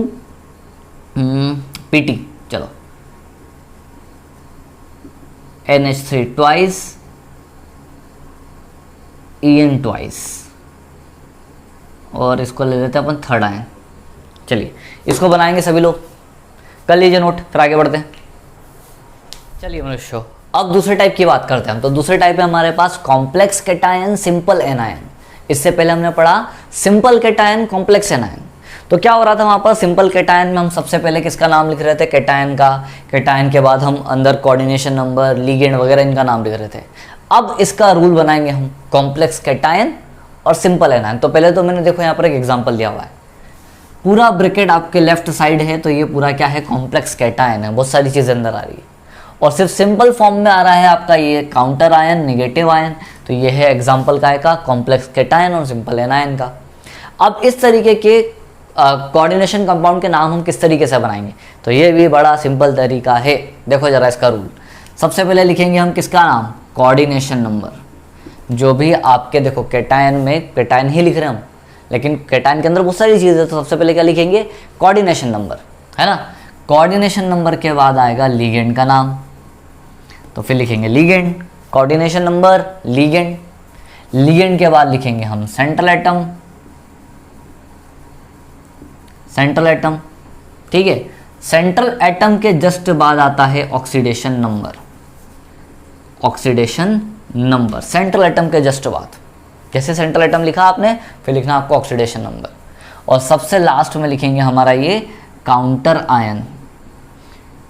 PT, चलो NH3 ट्वाइस EN ट्वाइस, और इसको ले लेते हैं अपन थर्ड आयन। चलिए इसको बनाएंगे सभी लोग, कर लीजिए नोट, फिर आगे बढ़ते हैं। चलिए मनुष्यों, अब दूसरे टाइप की बात करते हैं हम। तो दूसरे टाइप है हमारे पास कॉम्प्लेक्स कैटायन, सिंपल एनायन। इससे पहले हमने पढ़ा सिंपल कैटायन, कॉम्प्लेक्स एनायन। तो क्या हो रहा था वहाँ पर, सिंपल कैटायन में हम सबसे पहले किसका नाम लिख रहे थे, कैटायन का। कैटायन के बाद हम अंदर कोऑर्डिनेशन नंबर, लिगेंड वगैरह इनका नाम लिख रहे थे। अब इसका रूल बनाएंगे हम, कॉम्प्लेक्स कैटायन और सिंपल एनायन। तो पहले तो मैंने देखो यहाँ पर एक एग्जाम्पल दिया हुआ है, पूरा ब्रैकेट आपके लेफ्ट साइड है, तो ये पूरा क्या है, कॉम्प्लेक्स कैटायन है, बहुत सारी चीज़ें अंदर आ रही है। और सिर्फ सिंपल फॉर्म में आ रहा है आपका ये काउंटर आयन, निगेटिव आयन। तो ये है एग्जाम्पल का कॉम्प्लेक्स कैटायन और सिंपल एनायन का। अब इस तरीके के कोऑर्डिनेशन कंपाउंड के नाम हम किस तरीके से बनाएंगे, तो ये भी बड़ा सिंपल तरीका है। देखो जरा इसका रूल, सबसे पहले लिखेंगे हम किसका नाम, कोऑर्डिनेशन नंबर। जो भी आपके देखो कैटायन में, कैटायन ही लिख रहे हैं हम, लेकिन कैटायन के अंदर बहुत सारी चीज़ें, तो सबसे पहले क्या लिखेंगे, कोऑर्डिनेशन नंबर, है ना। कोऑर्डिनेशन नंबर के बाद आएगा लिगेंड का नाम, तो फिर लिखेंगे ligand, coordination number, ligand. Ligand के बाद लिखेंगे हम सेंट्रल एटम, सेंट्रल एटम। ठीक है, सेंट्रल एटम के जस्ट बाद आता है oxidation number, oxidation number central atom के जस्ट बाद। जैसे सेंट्रल एटम लिखा आपने, फिर लिखना आपको ऑक्सीडेशन नंबर, और सबसे लास्ट में लिखेंगे हमारा ये काउंटर आयन,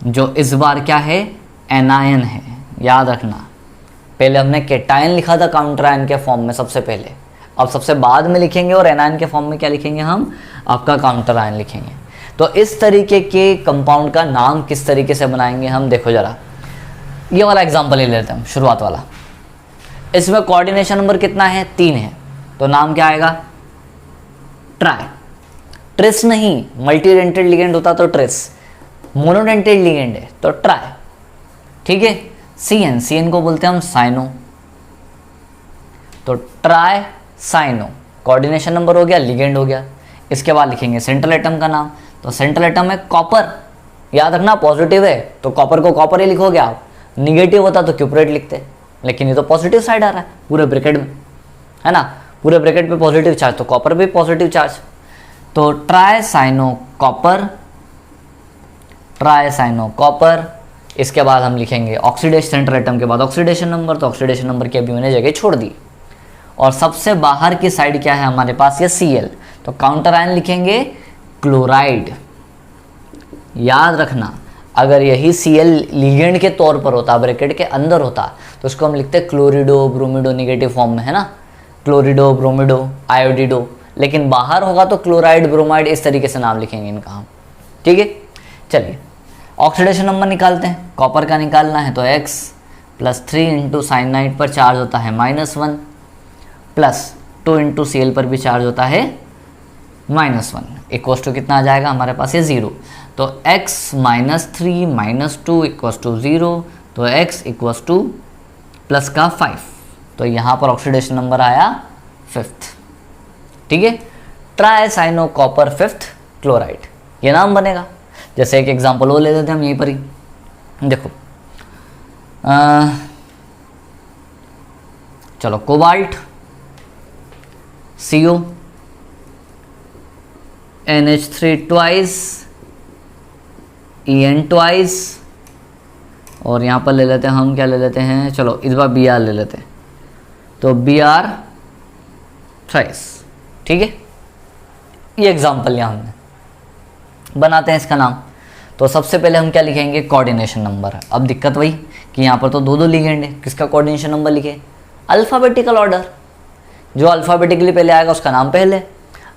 जो इस बार क्या है, एनायन है। याद रखना, पहले हमने कैटायन लिखा था काउंटर आयन के फॉर्म में सबसे पहले, अब सबसे बाद में लिखेंगे, और एनायन के फॉर्म में क्या लिखेंगे हम, आपका काउंटर आयन लिखेंगे। तो इस तरीके के कंपाउंड का नाम किस तरीके से बनाएंगे हम, देखो जरा ये वाला एग्जांपल ले लेते हैं हम, शुरुआत वाला। इसमें कोऑर्डिनेशन नंबर कितना है, 3 है, तो नाम क्या आएगा, ट्राई। ट्रिस नहीं, मल्टी डेंटेड लिगेंड होता तो ट्रिस, मोनोडेंटेड लिगेंड है तो ट्राई। ठीक है। CN को बोलते हैं हम साइनो, तो ट्राई साइनो, कोऑर्डिनेशन नंबर हो गया, लिगेंड हो गया। इसके बाद लिखेंगे सेंट्रल एटम का नाम, तो सेंट्रल एटम है कॉपर, याद रखना पॉजिटिव है तो कॉपर को कॉपर ही लिखोगे आप, निगेटिव होता तो क्यूपरेट लिखते, लेकिन ये तो पॉजिटिव साइड आ रहा है पूरे ब्रैकेट में, है ना, पूरे ब्रैकेट पे पॉजिटिव चार्ज, तो कॉपर भी पॉजिटिव चार्ज, तो tri cyano copper, tri cyano copper. इसके बाद हम लिखेंगे ऑक्सीडेशन, सेंट्रल एटम के बाद ऑक्सीडेशन नंबर, तो ऑक्सीडेशन नंबर की अभी मैंने जगह छोड़ दी। और सबसे बाहर की साइड क्या है हमारे पास, ये Cl, तो काउंटर आयन लिखेंगे क्लोराइड। याद रखना अगर यही Cl लिगेंड के तौर पर होता, ब्रैकेट के अंदर होता, तो उसको हम लिखते क्लोरिडो ब्रोमिडो, निगेटिव फॉर्म में, है ना, क्लोरिडो ब्रोमिडो आयोडिडो, लेकिन बाहर होगा तो क्लोराइड ब्रोमाइड, इस तरीके से नाम लिखेंगे इनका हम। ठीक है, चलिए ऑक्सीडेशन नंबर निकालते हैं। कॉपर का निकालना है तो X + 3 इंटू साइनाइड पर चार्ज होता है -1, प्लस 2 इंटू Cl पर भी चार्ज होता है -1, इक्वस टू कितना आ जाएगा हमारे पास, ये 0, तो X - 3 - 2 इक्वस टू 0, तो X इक्वस टू प्लस का 5, तो यहाँ पर ऑक्सीडेशन नंबर आया 5th। ठीक है, try cyano copper 5th chloride, ये नाम बनेगा। जैसे एक एग्जांपल वो ले लेते हैं हम यहीं पर ही, देखो चलो cobalt CO NH3 twice En twice, और यहाँ पर ले लेते हैं हम, क्या ले लेते हैं, चलो इस बार Br ले लेते हैं, तो Br थ्राइस। ठीक है, ये एग्जांपल लिया हमने, बनाते हैं इसका नाम। तो सबसे पहले हम क्या लिखेंगे, कोऑर्डिनेशन नंबर। अब दिक्कत वही कि यहाँ पर तो दो लिगेंड है, किसका कोऑर्डिनेशन नंबर लिखे, अल्फ़ाबेटिकल ऑर्डर, जो अल्फ़ाबेटिकली पहले आएगा उसका नाम पहले।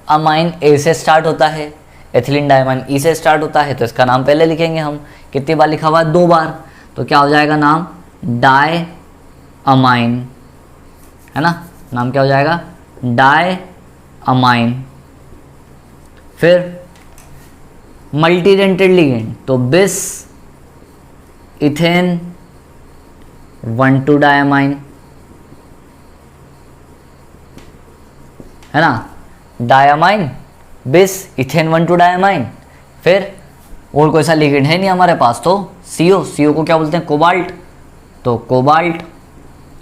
अमाइन A से स्टार्ट होता है, एथिलीन डायमाइन E से स्टार्ट होता है, तो इसका नाम पहले लिखेंगे हम। कितनी बार लिखा हुआ है, 2 बार, तो क्या हो जाएगा नाम, डाई अमाइन, है ना, नाम क्या हो जाएगा, डाई अमाइन। फिर मल्टीडेंटेड लिगेंड, तो बिस इथेन 1,2 डायमाइन, है ना, डायमाइन बिस इथेन 1,2 डायमाइन। फिर और कोई सा लिगेंड है नहीं हमारे पास, तो CO को क्या बोलते हैं, कोबाल्ट, तो कोबाल्ट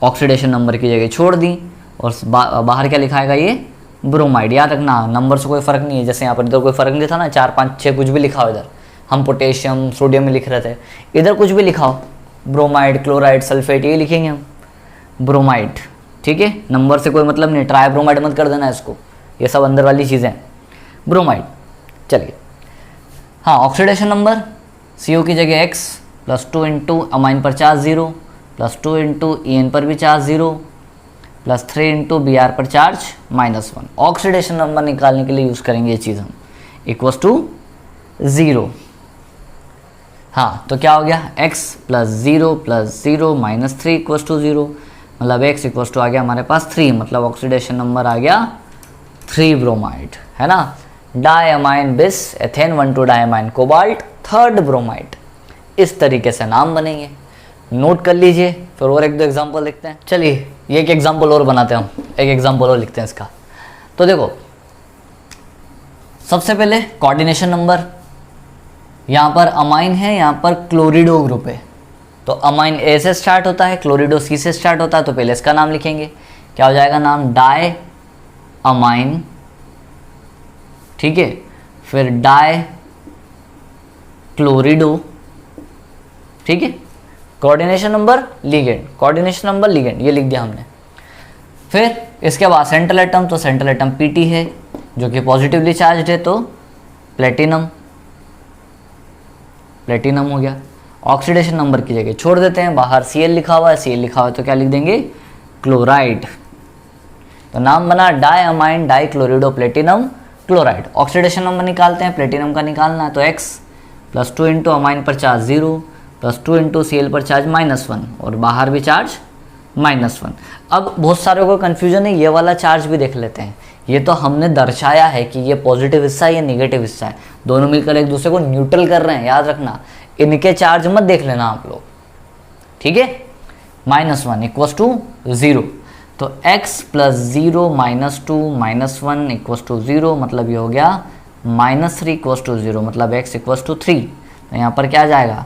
ऑक्सीडेशन नंबर की जगह छोड़ दी, और बाहर क्या लिखाएगा, ये ब्रोमाइड। याद रखना नंबर से कोई फ़र्क नहीं है, जैसे यहाँ पर इधर कोई फ़र्क नहीं था ना, 4 5 6 कुछ भी लिखा हो, इधर हम पोटेशियम सोडियम में लिख रहे थे, इधर कुछ भी लिखा हो, ब्रोमाइड क्लोराइड सल्फेट, ये लिखेंगे हम ब्रोमाइड। ठीक है, नंबर से कोई मतलब नहीं, ट्राई ब्रोमाइड मत कर देना इसको, ये सब अंदर वाली चीज़ें, ब्रोमाइड। चलिए हाँ, ऑक्सीडेशन नंबर CO की जगह X + 2 इंटू अमाइन पर चार्ज 0, + 2 इंटू En पर भी चार्ज 0, + 3 इंटू Br पर चार्ज -1। ऑक्सीडेशन नंबर निकालने के लिए यूज़ करेंगे ये चीज़ हम, इक्वस टू 0। हाँ, तो क्या हो गया, X + 0 + 0 - 3 इक्वस टू 0, मतलब X इक्वस टू आ गया हमारे पास 3, मतलब ऑक्सीडेशन नंबर आ गया 3 ब्रोमाइड, है ना, डायमाइन बिस ethane 1,2 diamine cobalt 3rd bromide. इस तरीके से नाम बनेंगे, नोट कर लीजिए। फिर और 1-2 एग्जांपल लिखते हैं। चलिए ये एक एग्जांपल और बनाते हैं हम, एक एग्जांपल और लिखते हैं इसका। तो देखो सबसे पहले कोऑर्डिनेशन नंबर, यहाँ पर अमाइन है, यहाँ पर क्लोरिडो ग्रुप है, तो अमाइन A से स्टार्ट होता है, क्लोरिडो C से स्टार्ट होता है, तो पहले इसका नाम लिखेंगे, क्या हो जाएगा नाम, डाई अमाइन। ठीक है, फिर डाई क्लोरिडो। ठीक है, coordination number ligand, coordination number ligand, ये लिख दिया हमने। फिर इसके बाद सेंट्रल एटम, तो सेंट्रल एटम Pt है जो कि पॉजिटिवली चार्ज है, तो प्लेटिनम, प्लेटिनम हो गया। ऑक्सीडेशन नंबर की जगह छोड़ देते हैं, बाहर Cl लिखा हुआ है, Cl लिखा हुआ है तो क्या लिख देंगे, क्लोराइड। तो नाम बना di amine di chlorido platinum chloride. Oxidation number निकालते हैं, प्लेटिनम का निकालना है, तो X + 2 इंटू अमाइन पर चार्ज 0, + 2 इंटू Cl पर चार्ज -1, और बाहर भी चार्ज -1। अब बहुत सारे को कन्फ्यूजन है, ये वाला चार्ज भी देख लेते हैं। ये तो हमने दर्शाया है कि ये पॉजिटिव हिस्सा है, ये नेगेटिव हिस्सा है, दोनों मिलकर एक दूसरे को न्यूट्रल कर रहे हैं, याद रखना। इनके चार्ज मत देख लेना आप लोग, ठीक है। -1 इक्वस टू 0, तो x + 0 - 2 - 1 इक्वस टू 0, मतलब ये हो गया -3 इक्वस टू 0, मतलब x इक्वस टू 3। तो यहाँ पर क्या जाएगा,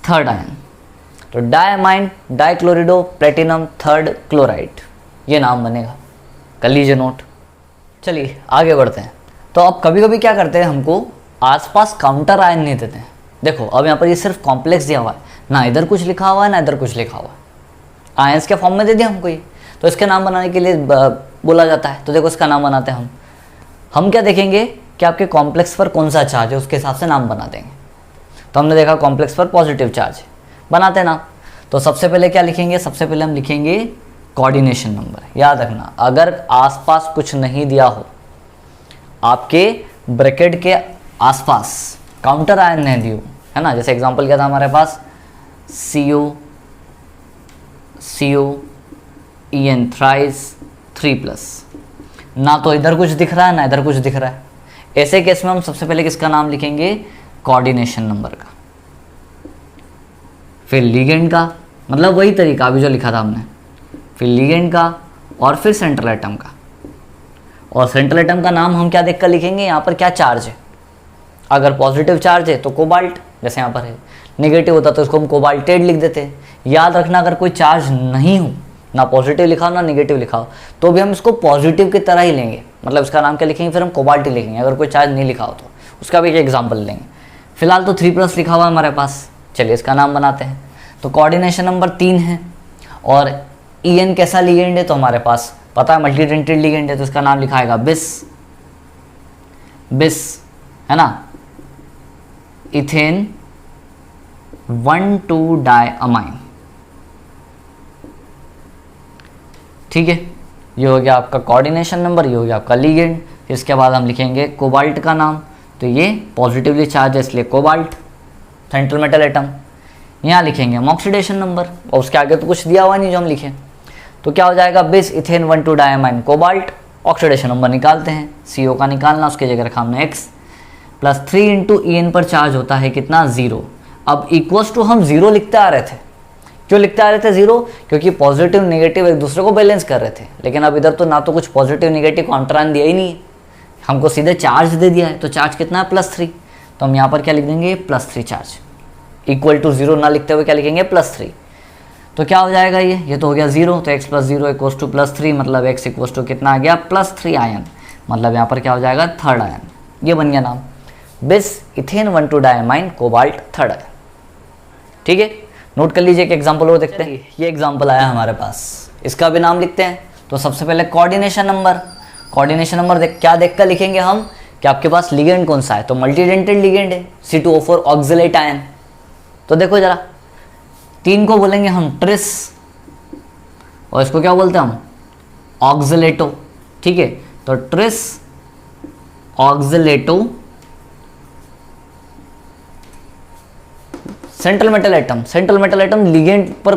थर्ड आयन। तो डायमाइन डाइक्लोरिडो प्लेटिनम थर्ड क्लोराइड, ये नाम बनेगा, कर लीजिए नोट। चलिए आगे बढ़ते हैं। तो अब कभी कभी क्या करते हैं, हमको आसपास काउंटर आयन नहीं देते हैं। देखो अब यहाँ पर ये सिर्फ कॉम्प्लेक्स दिया हुआ है, ना इधर कुछ लिखा हुआ है ना इधर कुछ लिखा हुआ है, आयंस के फॉर्म में दे दिया हमको ये। तो इसके नाम बनाने के लिए बोला जाता है। तो देखो इसका नाम बनाते हैं हम क्या देखेंगे कि आपके कॉम्प्लेक्स पर कौन सा चार्ज है, उसके हिसाब से नाम बना देंगे। तो हमने देखा कॉम्प्लेक्स पर पॉजिटिव चार्ज बनाते नाम। तो सबसे पहले क्या लिखेंगे, सबसे पहले हम लिखेंगे कोऑर्डिनेशन नंबर। याद रखना, अगर आसपास कुछ नहीं दिया हो, आपके ब्रैकेट के आसपास काउंटर आयन नहीं दियो, है ना, जैसे एग्जांपल क्या था हमारे पास, CO EN थ्राइस 3+, ना तो इधर कुछ दिख रहा है ना इधर कुछ दिख रहा है। ऐसे केस में हम सबसे पहले किसका नाम लिखेंगे, कोऑर्डिनेशन नंबर का, फिर लिगेंड का, मतलब वही तरीका अभी जो लिखा था हमने, फिर लिगेंड का और फिर सेंट्रल एटम का। और सेंट्रल एटम का नाम हम क्या देखकर लिखेंगे, यहाँ पर क्या चार्ज है। अगर पॉजिटिव चार्ज है तो कोबाल्ट, जैसे यहाँ पर है, नेगेटिव होता तो उसको हम कोबाल्टेड लिख देते हैं। याद रखना, अगर कोई चार्ज नहीं हो, ना पॉजिटिव लिखा हो ना नेगेटिव लिखा हो, तो भी हम इसको पॉजिटिव की तरह ही लेंगे, मतलब इसका नाम क्या लिखेंगे, फिर हम कोबाल्ट ही लिखेंगे। अगर कोई चार्ज नहीं लिखा हो तो उसका भी एक एग्जाम्पल लेंगे। फिलहाल तो 3+ लिखा हुआ है हमारे पास, चलिए इसका नाम बनाते हैं। तो कोऑर्डिनेशन नंबर 3 है, और EN कैसा लिगेंड है, तो हमारे पास पता है मल्टीडेंटेड लिगेंड है, तो इसका नाम लिखाएगा बिस, है ना, इथेन 1,2-डायअमाइन, ठीक है। ये हो गया आपका कोऑर्डिनेशन नंबर, ये हो गया आपका लिगेंड। इसके बाद हम लिखेंगे कोबाल्ट का नाम, तो ये पॉजिटिवली चार्ज है इसलिए कोबाल्ट, सेंट्रल मेटल एटम। यहाँ लिखेंगे हम ऑक्सीडेशन नंबर, और उसके आगे तो कुछ दिया हुआ नहीं जो हम लिखें, तो क्या हो जाएगा, बिस इथेन 1,2-डायअमाइन कोबाल्ट। ऑक्सीडेशन नंबर निकालते हैं, CO का निकालना, उसके जगह रखा हमने x, + 3 × EN पर चार्ज होता है कितना, 0। अब इक्वल्स टू हम 0 लिखते आ रहे थे, क्यों लिखते आ रहे थे 0, क्योंकि पॉजिटिव नेगेटिव एक दूसरे को बैलेंस कर रहे थे। लेकिन अब इधर तो ना तो कुछ पॉजिटिव नेगेटिव काउंटर दिया ही नहीं है, हमको सीधे चार्ज दे दिया है। तो चार्ज कितना है, +3, तो हम यहाँ पर क्या लिख देंगे, +3 चार्ज, इक्वल टू 0 ना लिखते हुए क्या लिखेंगे, +3। तो क्या हो जाएगा, ये तो हो गया 0, तो x + 0 = +3, मतलब x = कितना आ गया, +3 आयन, मतलब यहाँ पर क्या हो जाएगा, थर्ड आयन। ये बन गया नाम, बिस इथेन 1,2-डायअमाइन कोबाल्ट थर्ड आयन, ठीक है। नोट कर लीजिए, एक एग्जाम्पल और देखते हैं। ये एग्जाम्पल आया हमारे पास, इसका भी नाम लिखते हैं। तो सबसे पहले कोऑर्डिनेशन नंबर, क्या देखकर लिखेंगे हम कि आपके पास लिगेंड कौन सा है, तो मल्टीडेंटेड लिगेंड है, C2O4 ऑक्सलेट आयन। तो देखो जरा, 3 को बोलेंगे हम ट्रिस, और इसको क्या बोलते हैं हम, ऑक्सलेटो, ठीक है। तो tris oxalato central metal atom ligand पर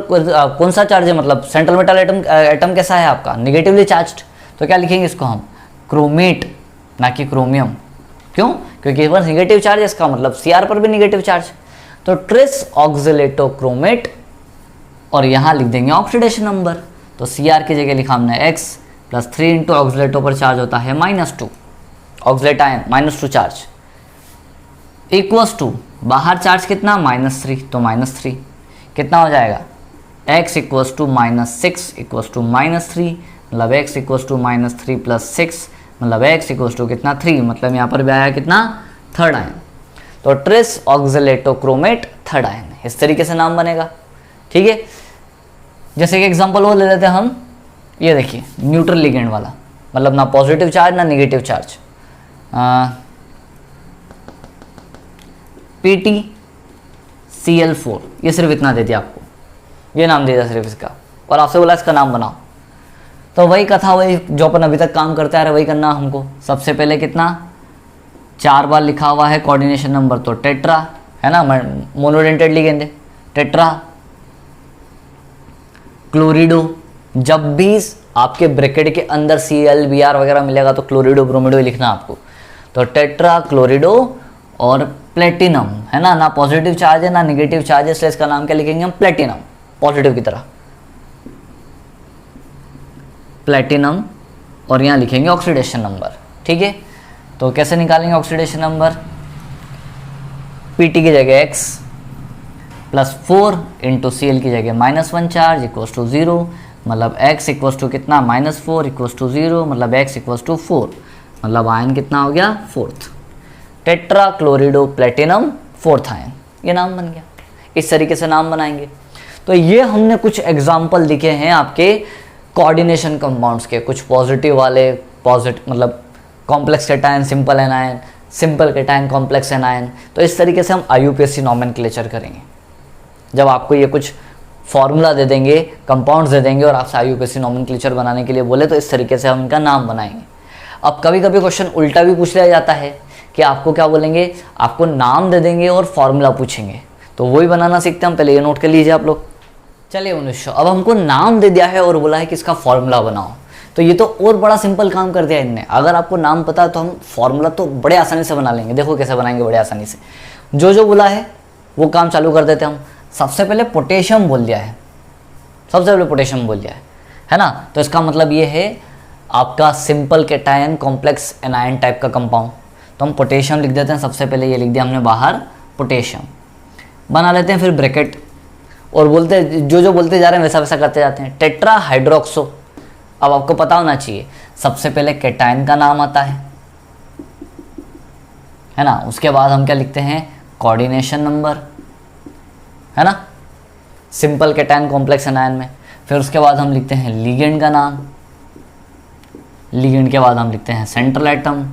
कौन सा चार्ज है, मतलब सेंट्रल मेटल एटम कैसा है आपका, नेगेटिवली चार्ज्ड। तो क्या लिखेंगे इसको हम, क्रोमेट, ना कि क्रोमियम। क्यों, क्योंकि बस नेगेटिव चार्ज है इसका, मतलब Cr पर भी नेगेटिव चार्ज। तो ट्रिस ऑक्सलेटो क्रोमेट, और यहाँ लिख देंगे ऑक्सीडेशन नंबर। तो Cr की जगह लिखा हमने x, + 3 × ऑक्सलेटो पर चार्ज होता है -2, oxalate ion -2 charge, equals to बाहर चार्ज कितना, -3, तो -3 कितना हो जाएगा, x = -6 = -3, मतलब x = -3 + 6, मतलब x = कितना, 3, मतलब यहाँ पर भी आया कितना, थर्ड आयन। तो tris oxalato chromate third ion, इस तरीके से नाम बनेगा, ठीक है। जैसे कि एग्जांपल वो ले लेते हैं हम, ये देखिए न्यूट्रल लिगेंड वाला, मतलब ना पॉजिटिव चार्ज ना नेगेटिव चार्ज, PtCl4, ये सिर्फ इतना दे दिया आपको, ये नाम दे दिया सिर्फ इसका, और आपसे बोला इसका नाम बनाओ। तो वही कथा, वही जो अपन अभी तक काम करते आ रहे वही करना हमको। सबसे पहले कितना, 4 बार लिखा हुआ है कोऑर्डिनेशन नंबर, तो टेट्रा, है ना, मोनोडेंटेड लिगेंड है, टेट्रा क्लोरिडो, जब भी आपके ब्रैकेट के अंदर ClBr वगैरह मिलेगा तो क्लोरिडो ब्रोमिडो ही लिखना आपको। तो टेट्रा क्लोरिडो और प्लेटिनम, है ना पॉजिटिव चार्ज है ना निगेटिव चार्ज है, इसलिए इसका नाम क्या लिखेंगे हम, प्लेटिनम, पॉजिटिव की तरह प्लेटिनम, और यहाँ लिखेंगे ऑक्सीडेशन नंबर। ठीक है, तो कैसे निकालेंगे ऑक्सीडेशन नंबर, Pt की जगह x प्लस 4 इंटू Cl की जगह -1 चार्ज इक्वल्स टू 0, मतलब x इक्वल्स टू कितना -4 इक्वल्स टू 0, मतलब x इक्वल्स टू 4, मतलब आयन कितना हो गया, 4th। Tetra क्लोरिडो platinum 4th ion, ये नाम बन गया। इस तरीके से नाम बनाएंगे। तो ये हमने कुछ एग्जाम्पल लिखे हैं आपके कोऑर्डिनेशन कंपाउंड्स के, कुछ पॉजिटिव वाले, मतलब complex cation, simple anion, simple cation, complex anion. तो इस तरीके से हम IUPAC नॉमेनक्लेचर करेंगे। जब आपको ये कुछ फॉर्मूला दे देंगे, कंपाउंड्स दे देंगे और आपसे IUPAC नॉमेनक्लेचर बनाने के लिए बोले तो इस तरीके से हम इनका नाम बनाएंगे। अब कभी कभी क्वेश्चन उल्टा भी पूछ लिया जाता है कि आपको क्या बोलेंगे, आपको नाम दे देंगे और फॉर्मूला पूछेंगे, तो वही बनाना सीखते हैं हम। पहले ये नोट कर लीजिए आप लोग। चलिए 1900, अब हमको नाम दे दिया है और बोला है कि इसका फॉर्मूला बनाओ, तो ये तो और बड़ा सिंपल काम कर दिया इनने। अगर आपको नाम पता है तो हम फॉर्मूला तो बड़े आसानी से बना लेंगे। देखो कैसे बनाएंगे बड़े आसानी से, जो बोला है वो काम चालू कर देते हैं हम। सबसे पहले पोटेशियम बोल दिया है, सबसे पहले पोटेशियम बोल दिया है ना, तो इसका मतलब ये है आपका simple cation complex anion type का कंपाउंड। तो हम पोटेशियम लिख देते हैं, सबसे पहले ये लिख दिया हमने बाहर पोटेशियम, बना लेते हैं फिर ब्रैकेट, और बोलते जो बोलते जा रहे हैं वैसा वैसा करते जाते हैं। टेट्रा हाइड्रोक्सो, अब आपको पता होना चाहिए सबसे पहले कैटायन का नाम आता है ना, उसके बाद हम क्या लिखते हैं, कोऑर्डिनेशन नंबर, है ना, सिंपल कैटायन कॉम्प्लेक्स एनायन में। फिर उसके बाद हम लिखते हैं लिगेंड का नाम, लिगेंड के बाद हम लिखते हैं सेंट्रल एटम,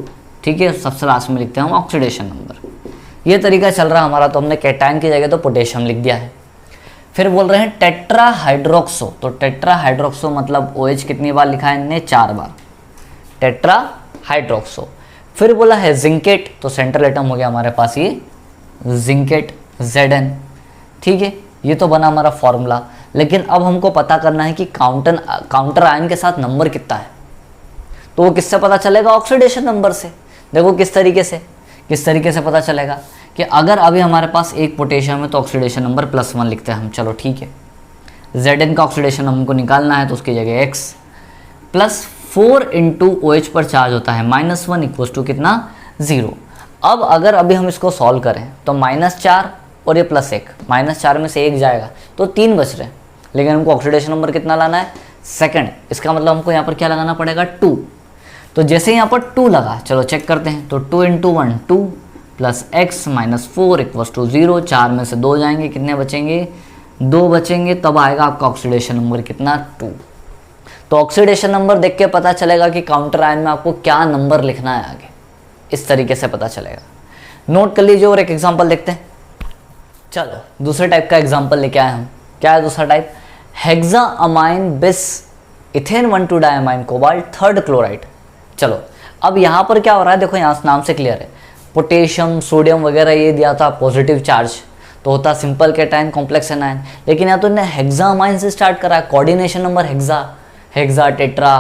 ठीक है, सबसे लास्ट में लिखते हैं हम ऑक्सीडेशन नंबर। ये तरीका चल रहा है हमारा। तो हमने कैटायन की जगह तो पोटेशियम लिख दिया है। फिर बोल रहे हैं टेट्रा हाइड्रोक्सो, तो टेट्रा हाइड्रोक्सो मतलब OH कितनी बार लिखा है इनने, 4 बार, टेट्रा हाइड्रोक्सो। फिर बोला है जिंकेट, तो सेंट्रल एटम हो गया हमारे पास ये जिंकेट, Zn, ठीक है, ये तो बना हमारा फॉर्मूला। लेकिन अब हमको पता करना है कि काउंटर आयन के साथ नंबर कितना है, तो वो किससे पता चलेगा, ऑक्सीडेशन नंबर से। देखो किस तरीके से पता चलेगा कि अगर अभी हमारे पास एक पोटेशियम है तो ऑक्सीडेशन नंबर +1 लिखते हैं हम, चलो ठीक है। Zn का ऑक्सीडेशन हमको निकालना है तो उसकी जगह x प्लस 4 इंटू OH पर चार्ज होता है -1 इक्वल्स टू कितना, 0। अब अगर अभी हम इसको सॉल्व करें तो -4 और ये +1, -4 में से 1 जाएगा तो 3 बच रहे हैं, लेकिन हमको ऑक्सीडेशन नंबर कितना लाना है, 2। इसका मतलब हमको यहाँ पर क्या लगाना पड़ेगा, 2। तो जैसे यहाँ पर 2 लगा, चलो चेक करते हैं, तो 2 into 1 2 plus x -4 equals to 0, 4 में से 2 जाएंगे, कितने बचेंगे, 2 बचेंगे, तब आएगा आपका ऑक्सीडेशन नंबर कितना, 2। तो ऑक्सीडेशन नंबर देख के पता चलेगा कि काउंटर आयन में आपको क्या नंबर लिखना है आगे, इस तरीके से पता चलेगा। नोट कर लीजिए और एक एग्जांपल देखते हैं। चलो दूसरे टाइप का एग्जांपल लेके आए हम। क्या है दूसरा टाइप, हेक्सा अमाइन बिस ethane 1,2 diamine cobalt 3rd chloride. चलो अब यहाँ पर क्या हो रहा है, देखो यहाँ नाम से क्लियर है, पोटेशियम सोडियम वगैरह ये दिया था पॉजिटिव चार्ज, तो होता सिंपल कैटायन कॉम्प्लेक्स एनायन। लेकिन यहाँ तो इन्हें हेक्सा अमाइन से स्टार्ट करा है, coordination number hexa tetra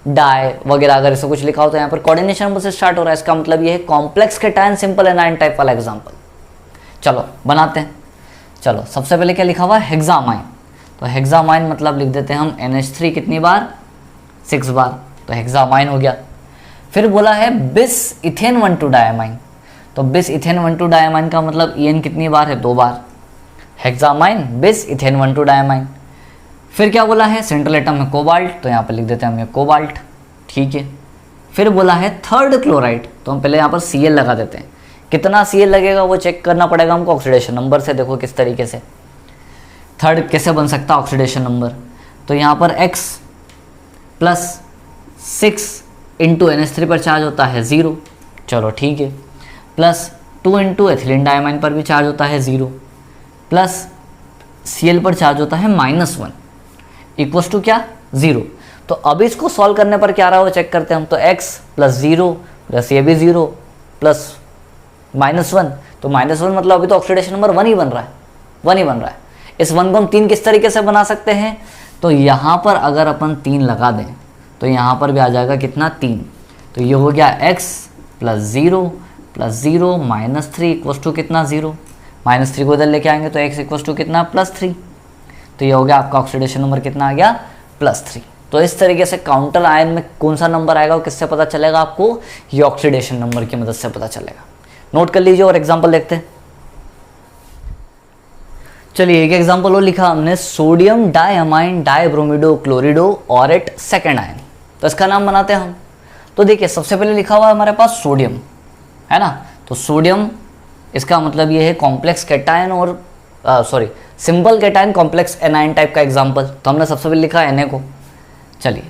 di वगैरह अगर इसे कुछ लिखा हो तो यहाँ पर कोऑर्डिनेशन नंबर से स्टार्ट हो रहा है। इसका मतलब ये है complex cation simple anion type वाला एग्जाम्पल। चलो बनाते हैं। चलो सबसे पहले क्या लिखा हुआ है, हेक्सामाइन, तो हेक्सामाइन मतलब लिख देते हैं हम NH3 कितनी बार, 6 बार, तो हेक्सामाइन हो गया। फिर बोला है बिस इथेन 1,2 डायमाइन, तो बिस इथेन 1,2 डायमाइन का मतलब EN कितनी बार है, 2 बार, हेक्सामाइन बिस इथेन 1,2 डायमाइन। फिर क्या बोला है, सेंट्रल एटम है कोबाल्ट, तो यहाँ पर लिख देते हैं हम ये कोबाल्ट, ठीक है। फिर बोला है 3rd क्लोराइड, तो हम पहले यहाँ पर Cl लगा देते हैं। कितना Cl लगेगा वो चेक करना पड़ेगा हमको ऑक्सीडेशन नंबर से। देखो किस तरीके से 3rd कैसे बन सकता है ऑक्सीडेशन नंबर, तो यहाँ पर x प्लस 6 इंटू NH3 पर चार्ज होता है 0, चलो ठीक है, प्लस 2 इंटू एथिलीन डायमाइन पर भी चार्ज होता है 0, प्लस Cl पर चार्ज होता है -1 इक्वल्स टू क्या, 0। तो अब इसको सॉल्व करने पर क्या आ रहा है वो चेक करते हैं हम। तो x प्लस 0 प्लस ये भी 0 प्लस -1, तो -1 मतलब अभी तो ऑक्सीडेशन नंबर 1 ही बन रहा है, 1 ही बन रहा है। इस 1 को हम 3 किस तरीके से बना सकते हैं, तो यहाँ पर अगर अपन 3 लगा दें तो यहाँ पर भी आ जाएगा कितना 3। तो ये हो गया x + 0 + 0 -3 इक्वस टू कितना 0। -3 को इधर लेके आएंगे तो x इक्वस टू कितना +3। तो ये हो गया आपका ऑक्सीडेशन नंबर कितना आ गया +3। तो इस तरीके से काउंटर आयन में कौन सा नंबर आएगा वो किससे पता चलेगा आपको, ये ऑक्सीडेशन नंबर की मदद से पता चलेगा। नोट कर लीजिए और एग्जांपल देखते हैं। चलिए एक एग्जांपल और लिखा हमने, sodium diamine dibromido chlorido aurate second ion. तो इसका नाम बनाते हैं हम। तो देखिए सबसे पहले लिखा हुआ है हमारे पास सोडियम, है ना। तो सोडियम इसका मतलब ये है कॉम्प्लेक्स कैटायन और simple cation complex anion type का एग्जांपल। तो हमने सबसे पहले लिखा Na को। चलिए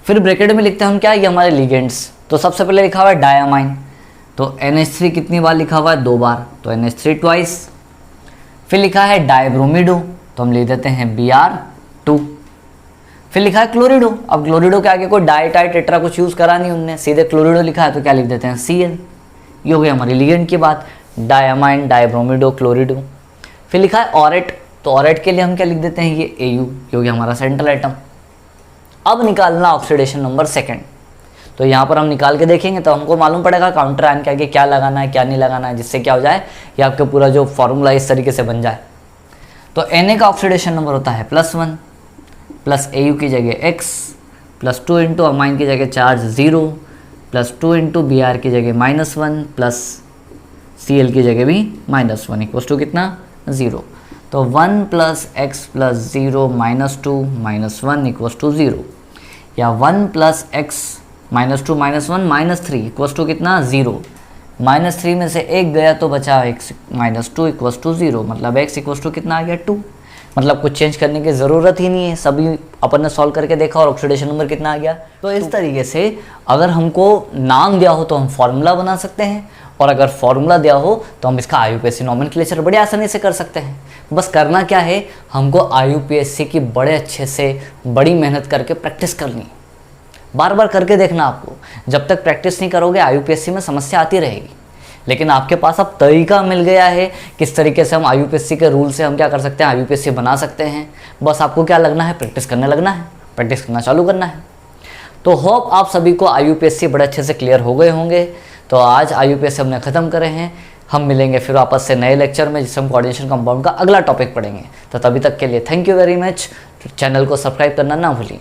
फिर ब्रैकेट में लिखते हैं हम क्या, ये हमारे लिगेंड्स। तो सबसे पहले लिखा हुआ है डायमाइन, तो NH3 कितनी बार लिखा हुआ है, 2 बार, तो NH3 ट्वाइस। फिर लिखा है डाइब्रोमिडो, तो हम लिख देते हैं Br2। फिर लिखा है क्लोरिडो। अब क्लोरिडो के आगे कोई डाई टाई टेट्रा कुछ यूज़ करा नहीं उनने, सीधे क्लोरिडो लिखा है तो क्या लिख देते हैं Cl। ये हो गई हमारी लिगेंड की बात, डायमाइन डाइब्रोमिडो क्लोरिडो। फिर लिखा है ऑरेट, तो ऑरेट के लिए हम क्या लिख देते हैं, ये Au, ये हो गया हमारा सेंट्रल एटम। अब निकालना ऑक्सीडेशन नंबर सेकेंड। तो यहाँ पर हम निकाल के देखेंगे तो हमको मालूम पड़ेगा काउंटर आयन के आगे क्या लगाना है क्या नहीं लगाना है, जिससे क्या हो जाए ये आपका पूरा जो फॉर्मूला इस तरीके से बन जाए। तो Na का ऑक्सीडेशन नंबर होता है +1, प्लस Au की जगह x, +2 इंटू अमाइन की जगह चार्ज 0, +2 इंटू Br की जगह -1, प्लस Cl की जगह भी -1 इक्वल टू कितना 0। तो 1 + x + 0 -2 -1 इक्वल टू 0, या 1 + x -2 -1 -3 इक्वल टू कितना 0। -3 में से 1 गया तो बचा x -2 इक्वल टू 0, मतलब x इक्वल टू कितना आ गया 2। मतलब कुछ चेंज करने की ज़रूरत ही नहीं है, सभी अपन ने सॉल्व करके देखा और ऑक्सीडेशन नंबर कितना आ गया। तो इस तरीके से अगर हमको नाम दिया हो तो हम फॉर्मूला बना सकते हैं, और अगर फॉर्मूला दिया हो तो हम इसका IUPAC नोमेनक्लेचर बड़े आसानी से कर सकते हैं। बस करना क्या है, हमको IUPAC की बड़े अच्छे से बड़ी मेहनत करके प्रैक्टिस करनी, बार बार करके देखना। आपको जब तक प्रैक्टिस नहीं करोगे IUPAC में समस्या आती रहेगी। लेकिन आपके पास अब तरीका मिल गया है किस तरीके से हम IUPAC के रूल से हम क्या कर सकते हैं, IUPAC बना सकते हैं। बस आपको क्या लगना है, प्रैक्टिस करने लगना है, प्रैक्टिस करना चालू करना है। तो होप आप सभी को IUPAC बड़े अच्छे से क्लियर हो गए होंगे। तो आज IUPAC हमने ख़त्म करे हैं। हम मिलेंगे फिर वापस से नए लेक्चर में जिससे हम कोऑर्डिनेशन कंपाउंड का अगला टॉपिक पढ़ेंगे। तो तभी तक के लिए thank you very much. Channel को सब्सक्राइब करना ना भूलिए।